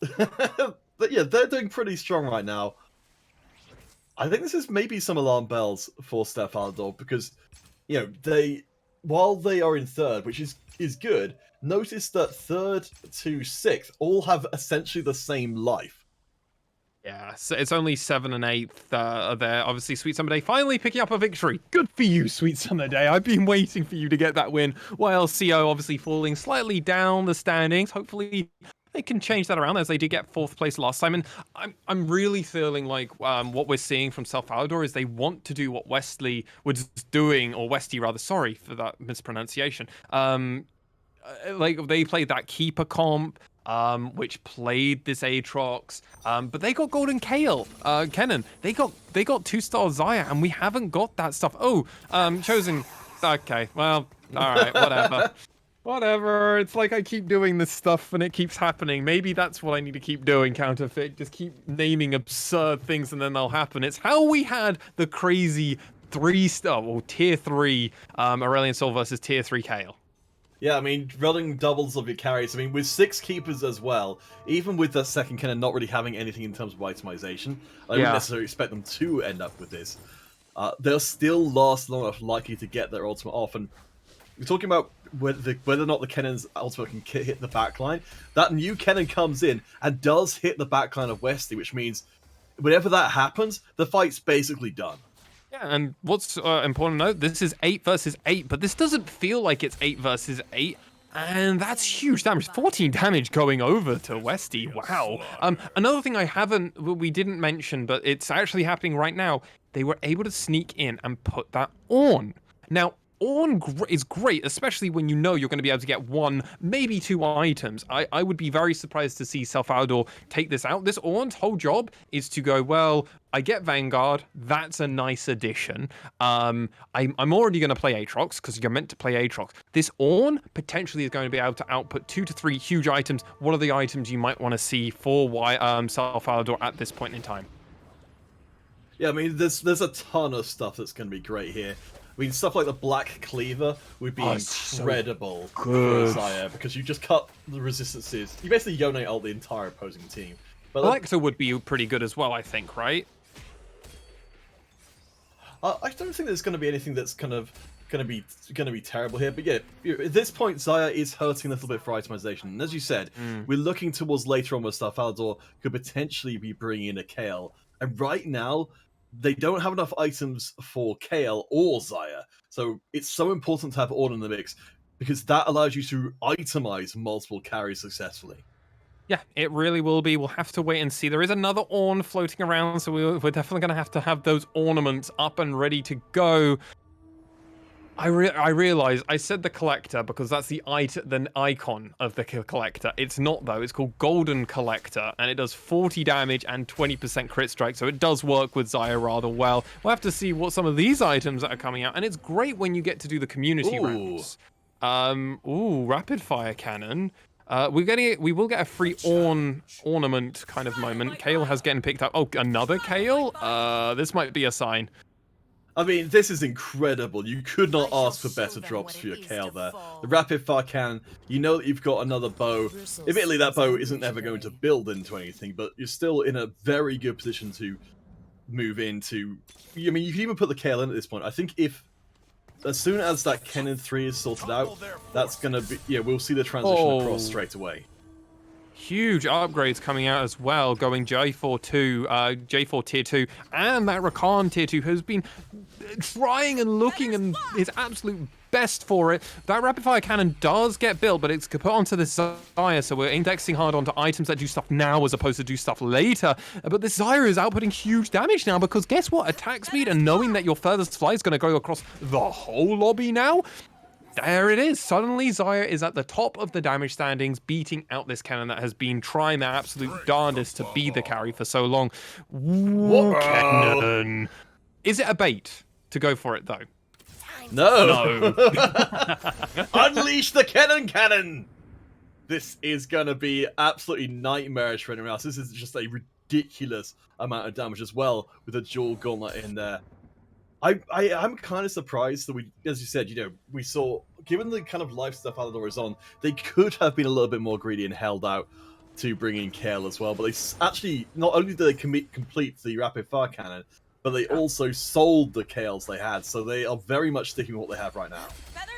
But yeah, they're doing pretty strong right now. I think this is maybe some alarm bells for Stelfaldo because, while they are in third, which is good, notice that third to sixth all have essentially the same life. Yeah, so it's only 7 and 8th there. Obviously, Sweet Summer Day finally picking up a victory. Good for you, Sweet Summer Day. I've been waiting for you to get that win. While CO obviously falling slightly down the standings. Hopefully, they can change that around as they did get 4th place last time. And I'm really feeling like what we're seeing from Stelfaldo is they want to do what Wesley was doing, or Westy rather, sorry for that mispronunciation. Like they played that keeper comp, which played this Aatrox, but they got Golden Kayle, Kennen. They got 2-star Xayah, and we haven't got that stuff. Oh, Chosen. Okay, well, all right, whatever. Whatever, it's like I keep doing this stuff and it keeps happening. Maybe that's what I need to keep doing, Counterfeit. Just keep naming absurd things and then they'll happen. It's how we had the crazy 3-star, or tier 3 Aurelion Sol versus tier 3 Kayle. Yeah, I mean, running doubles of your carries. I mean, with 6 keepers as well, even with the second Kennen not really having anything in terms of itemization, I wouldn't necessarily expect them to end up with this. They'll still last long enough likely to get their ultimate off, and we're talking about whether or not the Kennen's ultimate can hit the backline. That new Kennen comes in and does hit the backline of Westy, which means whenever that happens, the fight's basically done. Yeah, and what's important to note, this is 8 versus 8, but this doesn't feel like it's 8 versus 8. And that's huge damage. 14 damage going over to Westy. Wow. Another thing we didn't mention, but it's actually happening right now. They were able to sneak in and put that on. Now, Ornn is great, especially when you know you're going to be able to get 1, maybe 2 items. I would be very surprised to see Salvador take this out. This Ornn's whole job is to go, well, I get Vanguard. That's a nice addition. I'm already going to play Aatrox because you're meant to play Aatrox. This Ornn potentially is going to be able to output 2 to 3 huge items. What are the items you might want to see for Salvador at this point in time? Yeah, I mean, there's a ton of stuff that's going to be great here. I mean, stuff like the Black Cleaver would be incredible for Xayah, because you just cut the resistances. You basically Yone ult the entire opposing team. But Alexa would be pretty good as well, I think, right? I don't think there's going to be anything that's kind of going to be terrible here. But yeah, at this point, Xayah is hurting a little bit for itemization. And as you said, we're looking towards later on where Salvador could potentially be bringing in a Kayle. And right now, they don't have enough items for Kayle or Xayah. So it's so important to have Ornn in the mix, because that allows you to itemize multiple carries successfully. Yeah, it really will be. We'll have to wait and see. There is another Ornn floating around, so we're definitely going to have those ornaments up and ready to go. I realize I said the collector because that's the icon of the collector. It's not, though. It's called Golden Collector, and it does 40 damage and 20% crit strike, so it does work with Xayah rather well. We'll have to see what some of these items that are coming out, and it's great when you get to do the community rounds. Rapid fire cannon. We will get a free ornament kind of moment. Kayle has getting picked up. Oh, another Kayle? This might be a sign. I mean, this is incredible. You could not ask for better drops for your Kayle there. The rapid fire cannon, you know that you've got another bow. Admittedly, that bow isn't ever going to build into anything, but you're still in a very good position to move into. I mean, you can even put the Kayle in at this point. I think as soon as that Kennen 3 is sorted out, that's going to be... Yeah, we'll see the transition across straight away. Huge upgrades coming out as well, going J4 tier 2, and that Rakan tier 2 has been trying and looking and his absolute best for it. That rapid fire cannon does get built, but it's put onto this Xayah, so we're indexing hard onto items that do stuff now as opposed to do stuff later. But this Xayah is outputting huge damage now, because guess what? Attack speed and knowing that your furthest fly is going to go across the whole lobby now. There it is. Suddenly, Xayah is at the top of the damage standings, beating out this cannon that has been trying their absolute darndest to be the carry for so long. Cannon. Is it a bait to go for it, though? No. Unleash the cannon! This is going to be absolutely nightmarish for anyone else. This is just a ridiculous amount of damage as well, with a dual gauntlet in there. I'm kind of surprised that we, as you said, we saw, given the kind of life stuff Alador is on, they could have been a little bit more greedy and held out to bring in Kayle as well. But they actually, not only did they complete the rapid fire cannon, but they also sold the Kayles they had. So they are very much sticking with what they have right now.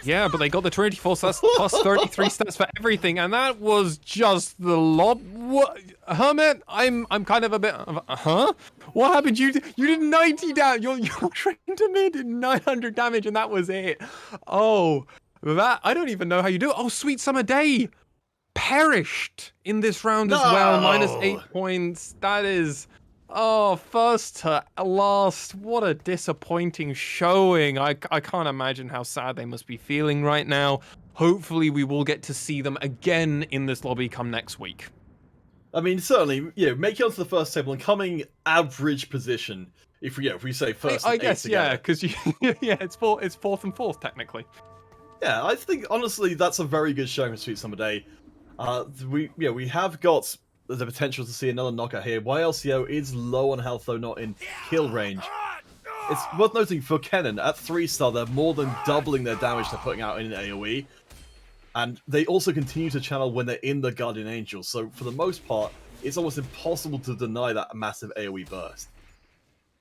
Yeah, but they got the 24 stats plus 33 stats for everything, and that was just the lob. What, Hermit? I'm kind of a bit. Huh? What happened? You did 90 damage. Your train to mid did 900 damage, and that was it. Oh, that I don't even know how you do it. Oh, Sweet Summer Day perished in this round as well. -8 points. That is. Oh, first to last. What a disappointing showing. I can't imagine how sad they must be feeling right now. Hopefully we will get to see them again in this lobby come next week. I mean, certainly, make it onto the first table and coming average position. If we say first, I guess, yeah, because it's fourth and fourth technically. Yeah, I think honestly that's a very good showing for Sweet Summer Day. We have got the potential to see another knockout here. YLCO is low on health, though not in kill range. It's worth noting for Kennen, at 3-star, they're more than doubling their damage they're putting out in AoE. And they also continue to channel when they're in the Guardian Angel, so for the most part, it's almost impossible to deny that massive AoE burst.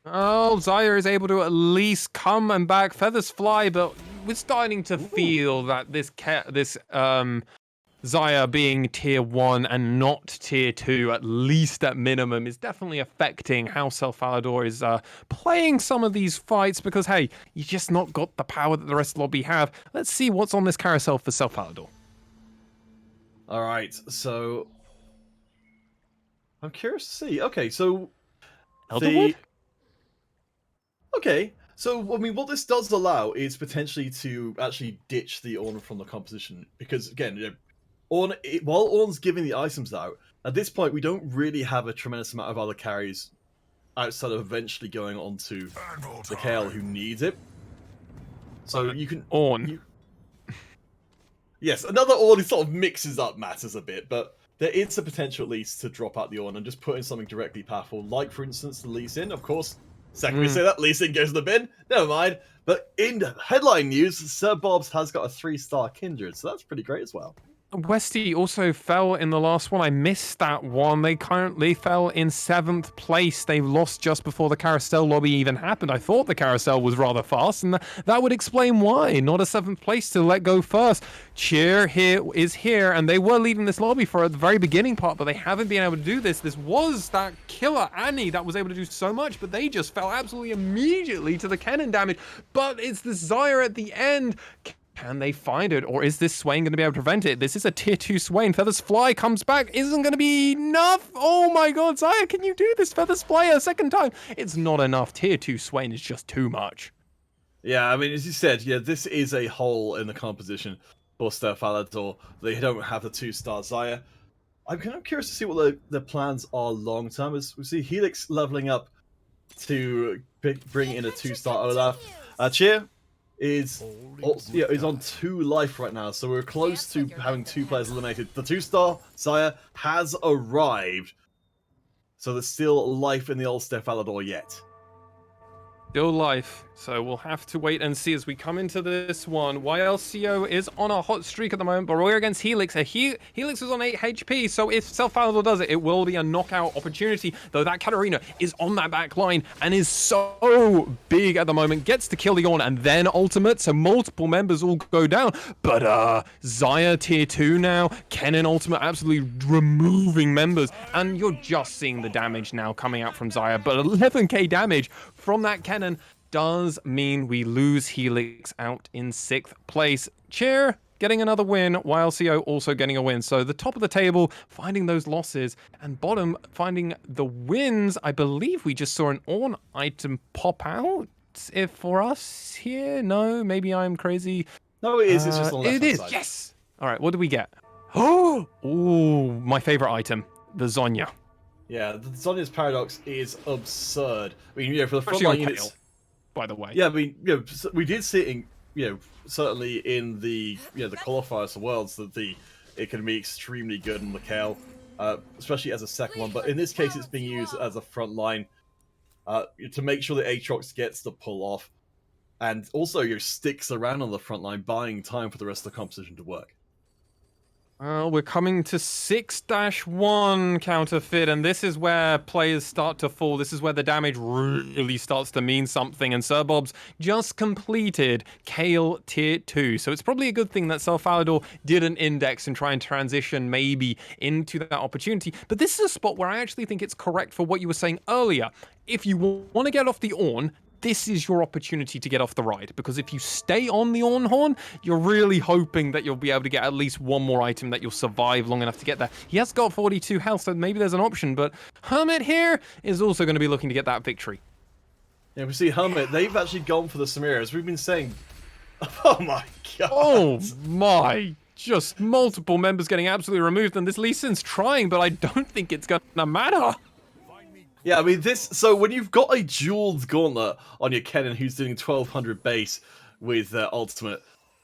Oh, Xayah is able to at least come and back. Feathers fly, but we're starting to feel that this Xayah being tier 1 and not tier 2, at least at minimum, is definitely affecting how Salvador is playing some of these fights, because, hey, you just not got the power that the rest of the lobby have. Let's see what's on this carousel for Salvador. Alright, so I'm curious to see. Okay, so Elderwood? Okay, So, I mean, what this does allow is potentially to actually ditch the Ornn from the composition. Because, again, while Ornn's giving the items out, at this point, we don't really have a tremendous amount of other carries outside of eventually going on to the Kayle who needs it. So you can... Ornn. Yes, another Ornn sort of mixes up matters a bit, but there is a potential at least to drop out the Ornn and just put in something directly powerful, like, for instance, the Lee Sin, of course. Second we say that, Lee Sin goes to the bin. Never mind. But in headline news, Sir Bobs has got a 3-star Kindred, so that's pretty great as well. Westy also fell in the last one. I missed that one. They currently fell in 7th place. They lost just before the carousel lobby even happened. I thought the carousel was rather fast, and that would explain why. Not a 7th place to let go first. Cheer is here, and they were leading this lobby for the very beginning part, but they haven't been able to do this. This was that killer Annie that was able to do so much, but they just fell absolutely immediately to the cannon damage. But it's the Xayah at the end. Can they find it, or is this Swain going to be able to prevent it? This is a tier 2 Swain. Feathers Fly comes back. Isn't going to be enough. Oh my god, Xayah, can you do this? Feathers Fly a second time. It's not enough. Tier 2 Swain is just too much. Yeah, I mean, as you said, yeah, this is a hole in the composition for Sir Falador. They don't have the 2-star Xayah. I'm kind of curious to see what the plans are long term. As we see Helix leveling up to bring in a 2-star Olaf. Cheer is on 2 life right now, so we're close to having 2 players eliminated. The 2-star Xayah has arrived, so there's still life in the old Sir Falador yet. Still life, so we'll have to wait and see as we come into this one. YLCO is on a hot streak at the moment, but we're against Helix. Helix is on 8 HP, so if Sir Falador does it, it will be a knockout opportunity, though that Katarina is on that back line and is so big at the moment, gets to kill the Ornn and then ultimate, so multiple members all go down, but Xayah tier 2 now, Kennen ultimate absolutely removing members, and you're just seeing the damage now coming out from Xayah, but 11k damage from that Kennen does mean we lose Helix out in 6th place. Cheer getting another win, YLCO also getting a win. So the top of the table finding those losses, and bottom finding the wins. I believe we just saw an Ornn item pop out. If for us here, no, maybe I'm crazy. No, it is. It's just on the left It is. side. Yes. All right. What do we get? Oh, my favorite item, the Zhonya. Yeah, the Zonya's Paradox is absurd. I mean, for the Especially frontline on units, Kayle, by the way. yeah, I mean, we did see it in, certainly in the, the qualifiers for Worlds that it can be extremely good in the Kayle, especially as a second one. But in this case, it's being used as a frontline to make sure that Aatrox gets the pull off, and also sticks around on the front line, buying time for the rest of the composition to work. We're coming to 6-1 counterfeit, and this is where players start to fall. This is where the damage really starts to mean something, and Sir Bob's just completed Kayle tier 2. So it's probably a good thing that Sir Falador didn't index and try and transition maybe into that opportunity. But this is a spot where I actually think it's correct for what you were saying earlier. If you want to get off the Ornn, this is your opportunity to get off the ride, because if you stay on the Ornn Horn, you're really hoping that you'll be able to get at least one more item that you'll survive long enough to get there. He has got 42 health, so maybe there's an option, but Hermit here is also going to be looking to get that victory. Yeah, we see Hermit, they've actually gone for the Samira, as we've been saying. Oh my god! Oh my! Just multiple members getting absolutely removed, and this Lee Sin's trying, but I don't think it's going to matter. Yeah, I mean, so when you've got a jeweled gauntlet on your Kennen who's doing 1200 base with ultimate,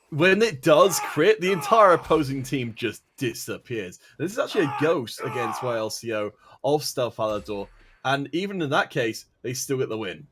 when it does crit, the entire opposing team just disappears. This is actually a ghost against YLCO of Sir Falador, and even in that case, they still get the win.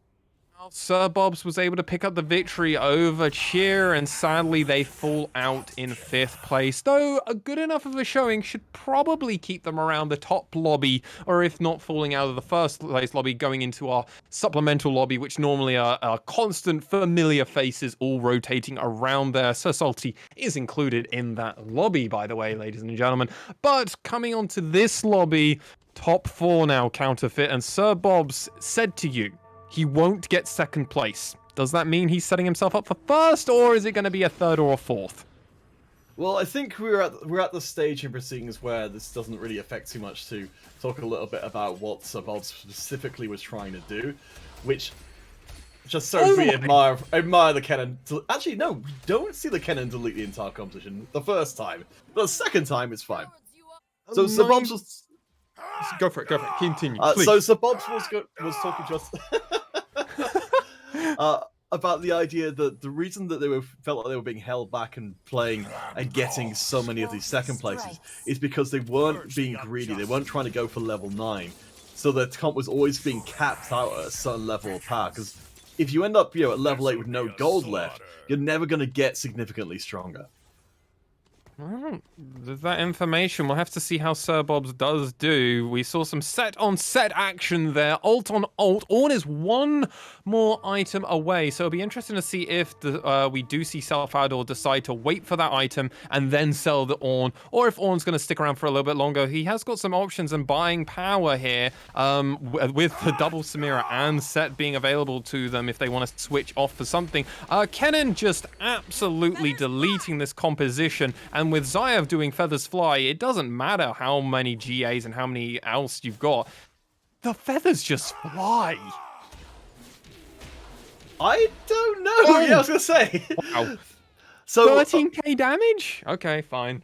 Sir Bobs was able to pick up the victory over Cheer, and sadly they fall out in 5th place. Though a good enough of a showing should probably keep them around the top lobby, or if not falling out of the 1st place lobby, going into our supplemental lobby, which normally are constant familiar faces all rotating around there. Sir Salty is included in that lobby, by the way, ladies and gentlemen. But coming on to this lobby, top 4 now counterfeit, and Sir Bobs said to you, he won't get 2nd place. Does that mean he's setting himself up for 1st, or is it going to be a 3rd or a 4th? Well, I think we're at the stage in proceedings where this doesn't really affect too much to talk a little bit about what Sir Bob specifically was trying to do, which Just so we admire the Kennen. Actually, no, we don't see the Kennen delete the entire competition the first time. But the second time, it's fine. So Sir Bobs was... Go for it, continue, please. So Sir Bobs was talking to us about the idea that the reason that felt like they were being held back and playing and getting so many of these second places is because they weren't being greedy. They weren't trying to go for level 9. So their comp was always being capped out at a certain level of power. Because if you end up, at level 8 with no gold left, you're never going to get significantly stronger. Well, there's that information. We'll have to see how Sir Bobs does do. We saw some set-on-set action there. Ult-on-ult. Ornn is one more item away, so it'll be interesting to see if we do see Salvador decide to wait for that item and then sell the Ornn, or if Ornn's going to stick around for a little bit longer. He has got some options and buying power here, with the double Samira and Set being available to them if they want to switch off for something. Kennen just absolutely deleting this composition, and with Zayev doing Feathers Fly, it doesn't matter how many GAs and how many else you've got. The feathers just fly. I don't know. Yeah, I was going to say. Wow. So 13k damage? Okay, fine.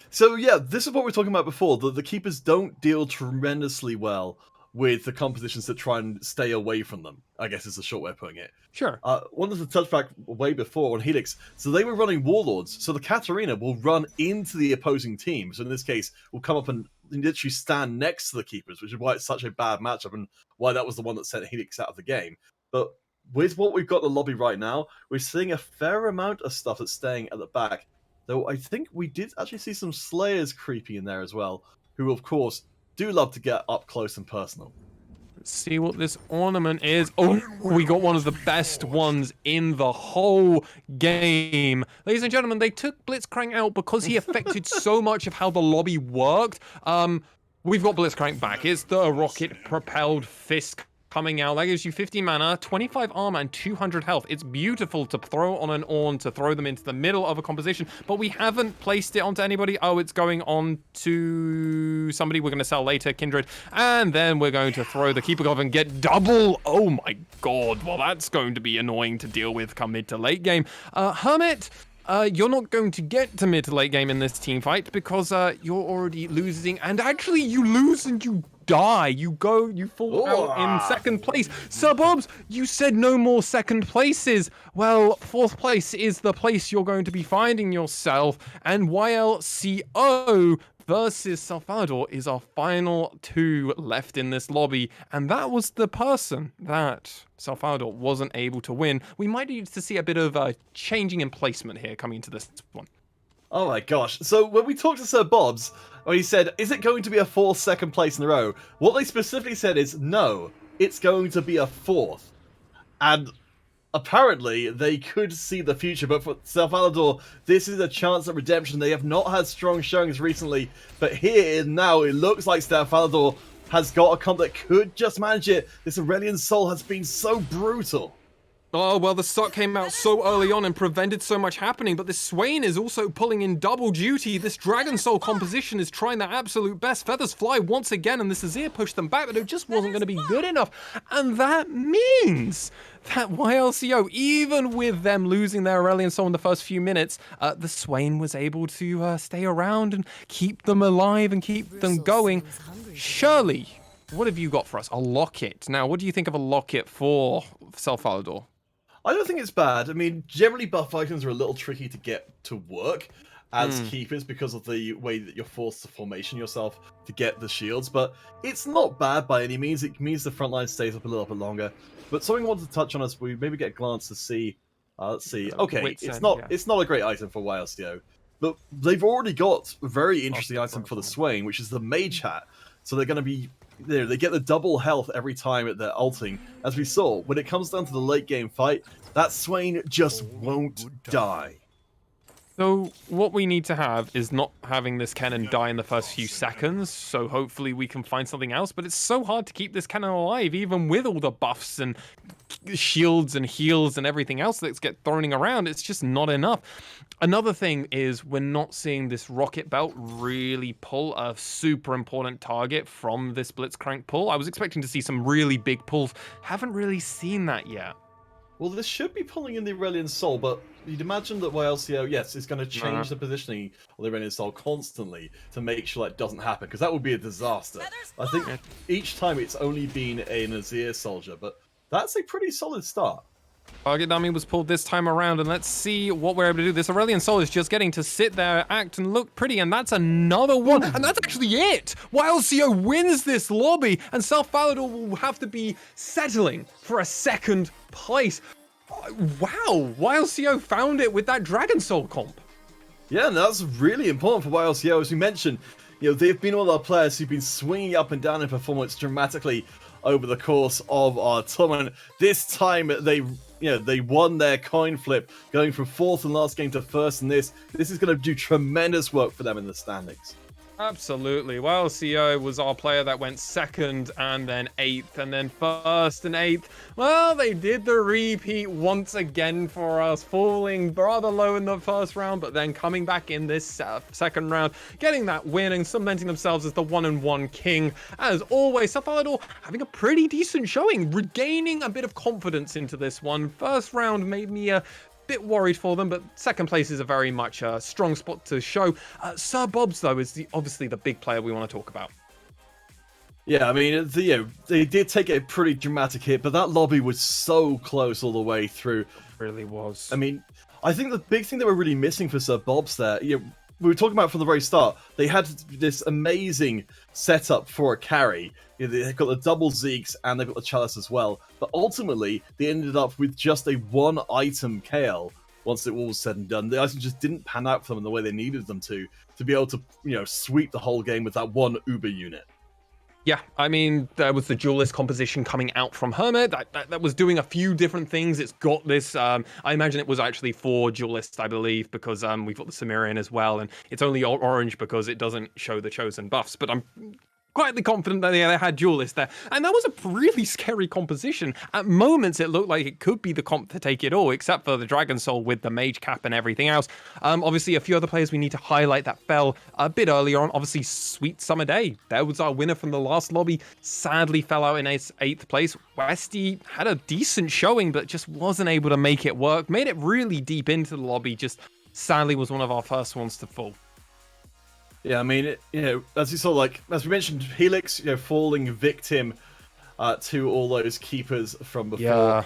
So yeah, this is what we were talking about before. The keepers don't deal tremendously well with the compositions that try and stay away from them, I guess is a short way of putting it. Sure. One of the touchback way before on Helix, so they were running Warlords, so the Katarina will run into the opposing team. So in this case, will come up and literally stand next to the keepers, which is why it's such a bad matchup and why that was the one that sent Helix out of the game. But with what we've got in the lobby right now, we're seeing a fair amount of stuff that's staying at the back. Though I think we did actually see some Slayers creeping in there as well, who of course do love to get up close and personal. Let's see what this ornament is. Oh, we got one of the best ones in the whole game. Ladies and gentlemen, they took Blitzcrank out because he affected so much of how the lobby worked. We've got Blitzcrank back. It's the rocket-propelled fist coming out. That gives you 50 mana, 25 armor, and 200 health. It's beautiful to throw on an Ornn, to throw them into the middle of a composition, but we haven't placed it onto anybody. Oh, it's going on to somebody we're going to sell later, Kindred, and then we're going to throw the Keeper Glove and get double. Oh my god, well that's going to be annoying to deal with come mid to late game. Hermit, you're not going to get to mid to late game in this team fight because you're already losing, and actually you lose and you die. You fall out in second place. Sir Bobs, you said no more second places. Well, fourth place is the place you're going to be finding yourself, and YLCO versus Salvador is our final two left in this lobby, and that was the person that Salvador wasn't able to win. We might need to see a bit of changing in placement here coming into this one. Oh my gosh. So when we talked to Sir Bobs, when he said, is it going to be a fourth second place in a row? What they specifically said is, no, it's going to be a fourth. And apparently they could see the future, but for Salvador, this is a chance at redemption. They have not had strong showings recently, but here and now it looks like Salvador has got a comp that could just manage it. This Aurelian Soul has been so brutal. Oh, well, the stock came out so early on and prevented so much happening, but this Swain is also pulling in double duty. This Dragon Soul composition is trying their absolute best. Feathers Fly once again, and this Azir pushed them back, but it just wasn't going to be good enough. And that means that YLCO, even with them losing their Aurelian Soul in the first few minutes, the Swain was able to stay around and keep them alive and keep them going. Shirley, what have you got for us? A locket. Now, what do you think of a locket for Salvador? I don't think it's bad. I mean, generally buff items are a little tricky to get to work as keepers because of the way that you're forced to formation yourself to get the shields, but it's not bad by any means. It means the front line stays up a little bit longer. But something I wanted to touch on as we maybe get a glance to see. Let's see. Okay, it's not a great item for YLCO, but they've already got a very interesting item for the Swain, which is the Mage Hat. So they're going to be there. They get the double health every time they're ulting. As we saw, when it comes down to the late game fight, that Swain just won't die. So what we need to have is not having this cannon die in the first few seconds, so hopefully we can find something else, but it's so hard to keep this cannon alive, even with all the buffs and shields and heals and everything else that's get thrown around. It's just not enough. Another thing is we're not seeing this rocket belt really pull a super important target from this Blitzcrank pull. I was expecting to see some really big pulls. Haven't really seen that yet. Well, this should be pulling in the Aurelion Soul, but you'd imagine that YLCO, yes, is going to change the positioning of the Aurelion Soul constantly to make sure that doesn't happen, because that would be a disaster. I think each time it's only been a Nazir soldier, but that's a pretty solid start. Target dummy was pulled this time around, and let's see what we're able to do. This Aurelion Soul is just getting to sit there, act, and look pretty, and that's another one, and that's actually it! YLCO wins this lobby, and South Falador will have to be settling for a second place. Wow, YLCO found it with that Dragon Soul comp. Yeah, and that's really important for YLCO. As we mentioned, they've been one of our players who've been swinging up and down in performance dramatically over the course of our tournament. This time they won their coin flip, going from 4th and last game to 1st in this. This is going to do tremendous work for them in the standings. Absolutely. YLCO was our player that went 2nd and then 8th and then 1st and 8th. Well, they did the repeat once again for us, falling rather low in the first round, but then coming back in this second round, getting that win and cementing themselves as the 1-1 king. As always, South Falador having a pretty decent showing, regaining a bit of confidence into this one. First round made me bit worried for them, but second place is a very much strong spot to show. Sir Bobs, though, is obviously the big player we want to talk about. Yeah, I mean, they did take a pretty dramatic hit, but that lobby was so close all the way through. It really was. I mean, I think the big thing they were really missing for Sir Bobs there, we were talking about from the very start, they had this amazing setup for a carry. They've got the double Zeeks and they've got the Chalice as well. But ultimately, they ended up with just a one-item KL once it all was said and done. The item just didn't pan out for them in the way they needed them to be able to, sweep the whole game with that one Uber unit. Yeah, I mean, there was the duelist composition coming out from Hermit that was doing a few different things. It's got this, I imagine it was actually 4 duelists, I believe, because we've got the Cimmerian as well, and it's only orange because it doesn't show the chosen buffs, but I'm quietly confident that they had duelists there. And that was a really scary composition. At moments, it looked like it could be the comp to take it all, except for the Dragon Soul with the Mage Cap and everything else. Obviously, a few other players we need to highlight that fell a bit earlier on. Obviously, Sweet Summer Day. That was our winner from the last lobby. Sadly, fell out in 8th place. Westy had a decent showing, but just wasn't able to make it work. Made it really deep into the lobby. Just sadly was one of our first ones to fall. Yeah, I mean, as you saw, as we mentioned, Helix, falling victim to all those keepers from before.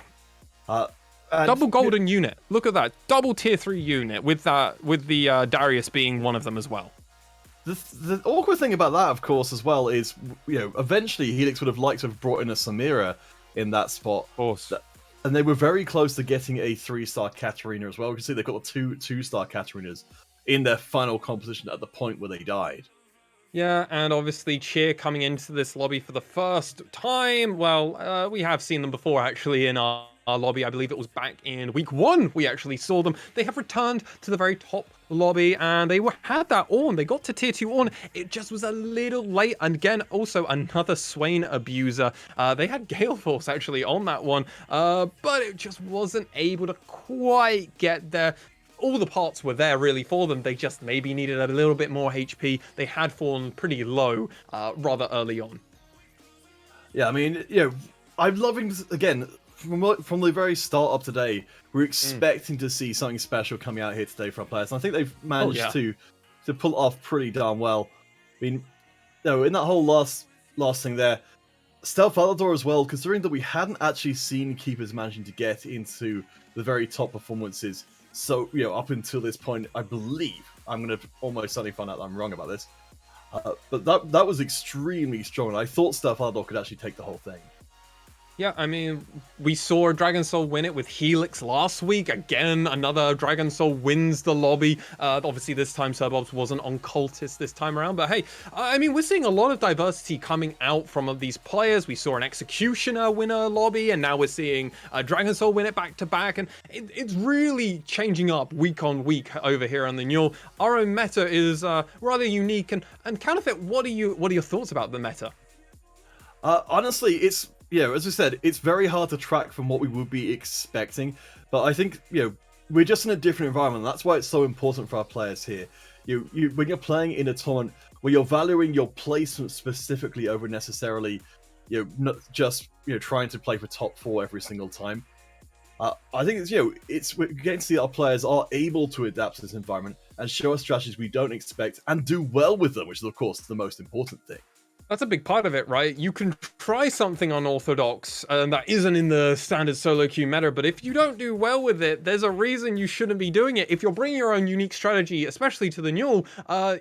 Yeah. Double golden unit. Look at that. Double tier 3 unit with the Darius being one of them as well. The awkward thing about that, of course, as well, is, eventually Helix would have liked to have brought in a Samira in that spot. Of course. And they were very close to getting a 3-star Katarina as well. You can see they've got the 2-star Katarinas in their final composition at the point where they died. Yeah, and obviously Cheer coming into this lobby for the first time. Well, we have seen them before, actually, in our lobby. I believe it was back in week 1 we actually saw them. They have returned to the very top lobby, and they had that Ornn. They got to tier 2 Ornn. It just was a little late. And again, also another Swain abuser. They had Gale Force, actually, on that one, but it just wasn't able to quite get there. All the parts were there really for them. They just maybe needed a little bit more HP. They had fallen pretty low rather early on. Yeah, I mean, I'm loving, again, from the very start of today, we're expecting to see something special coming out here today for our players. And I think they've managed to pull it off pretty darn well. I mean, in that whole last thing there, Stealth Falador as well, considering that we hadn't actually seen keepers managing to get into the very top performances. So, up until this point, I believe, I'm going to almost certainly find out that I'm wrong about this, but that was extremely strong, and I thought Stealth Falador could actually take the whole thing. Yeah, I mean, we saw Dragon Soul win it with Helix last week. Again, another Dragon Soul wins the lobby. Obviously, this time Sir Bobs wasn't on Cultist this time around. But hey, I mean, we're seeing a lot of diversity coming out from these players. We saw an Executioner win a lobby, and now we're seeing Dragon Soul win it back-to-back. And it's really changing up week on week over here on the Newell. Our own meta is rather unique. And Counterfeit, what are your thoughts about the meta? Honestly, it's... as I said, it's very hard to track from what we would be expecting, but I think, we're just in a different environment. That's why it's so important for our players here. When you're playing in a tournament where you're valuing your placement specifically over necessarily, not just, trying to play for top 4 every single time. I think we're getting to see our players are able to adapt to this environment and show us strategies we don't expect and do well with them, which is of course the most important thing. That's a big part of it, right? You can try something unorthodox that isn't in the standard solo queue meta, but if you don't do well with it, there's a reason you shouldn't be doing it. If you're bringing your own unique strategy, especially to the Newell,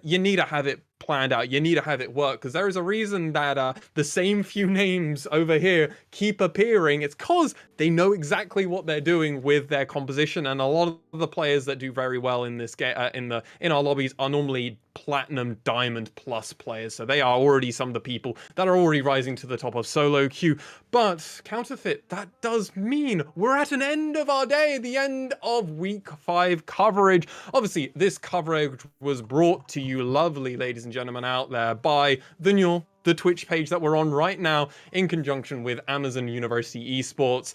you need to have it planned out. You need to have it work, because there is a reason that the same few names over here keep appearing. It's because they know exactly what they're doing with their composition, and a lot of the players that do very well in this game, in our lobbies, are normally platinum, diamond plus players, so they are already some of the people that are already rising to the top of solo queue. But Counterfeit, that does mean we're at an end of our day, the end of week 5 coverage. Obviously, this coverage was brought to you, lovely ladies and gentlemen out there, by the Newell, the Twitch page that we're on right now, in conjunction with Amazon University Esports.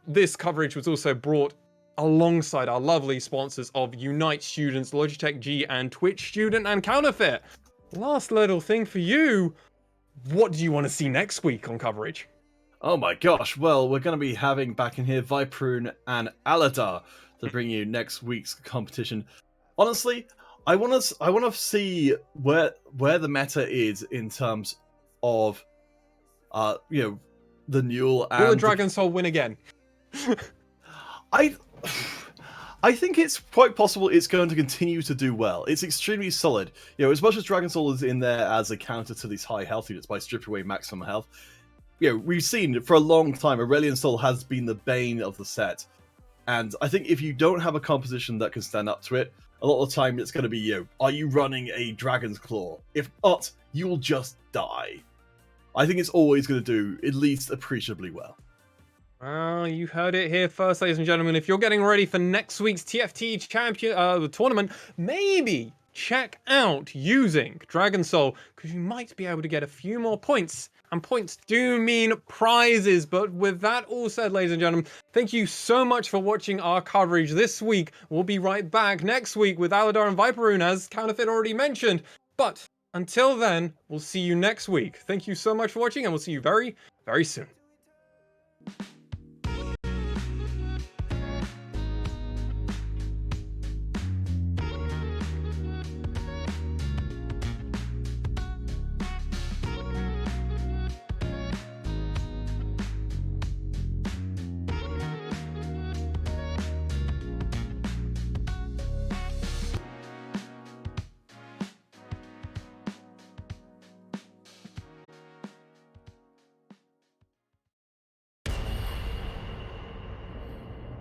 This coverage was also brought alongside our lovely sponsors of Unite Students, Logitech G, and Twitch Student, and Counterfeit. Last little thing for you. What do you want to see next week on coverage? Oh my gosh, well, we're going to be having back in here Viperune and Aladar to bring you next week's competition. Honestly, I want to see where the meta is in terms of the Newell and Will the Dragon Soul win again? I think it's quite possible it's going to continue to do well. It's extremely solid. As much as Dragon Soul is in there as a counter to these high health units by stripping away maximum health, we've seen for a long time Aurelion Soul has been the bane of the set. And I think if you don't have a composition that can stand up to it, a lot of the time it's going to be, are you running a Dragon's Claw? If not, you'll just die. I think it's always going to do at least appreciably well. Well, you heard it here first, ladies and gentlemen. If you're getting ready for next week's TFT tournament, maybe check out using Dragon Soul, because you might be able to get a few more points. And points do mean prizes. But with that all said, ladies and gentlemen, thank you so much for watching our coverage this week. We'll be right back next week with Aladar and Viperune, as Counterfeit already mentioned. But until then, we'll see you next week. Thank you so much for watching, and we'll see you very, very soon.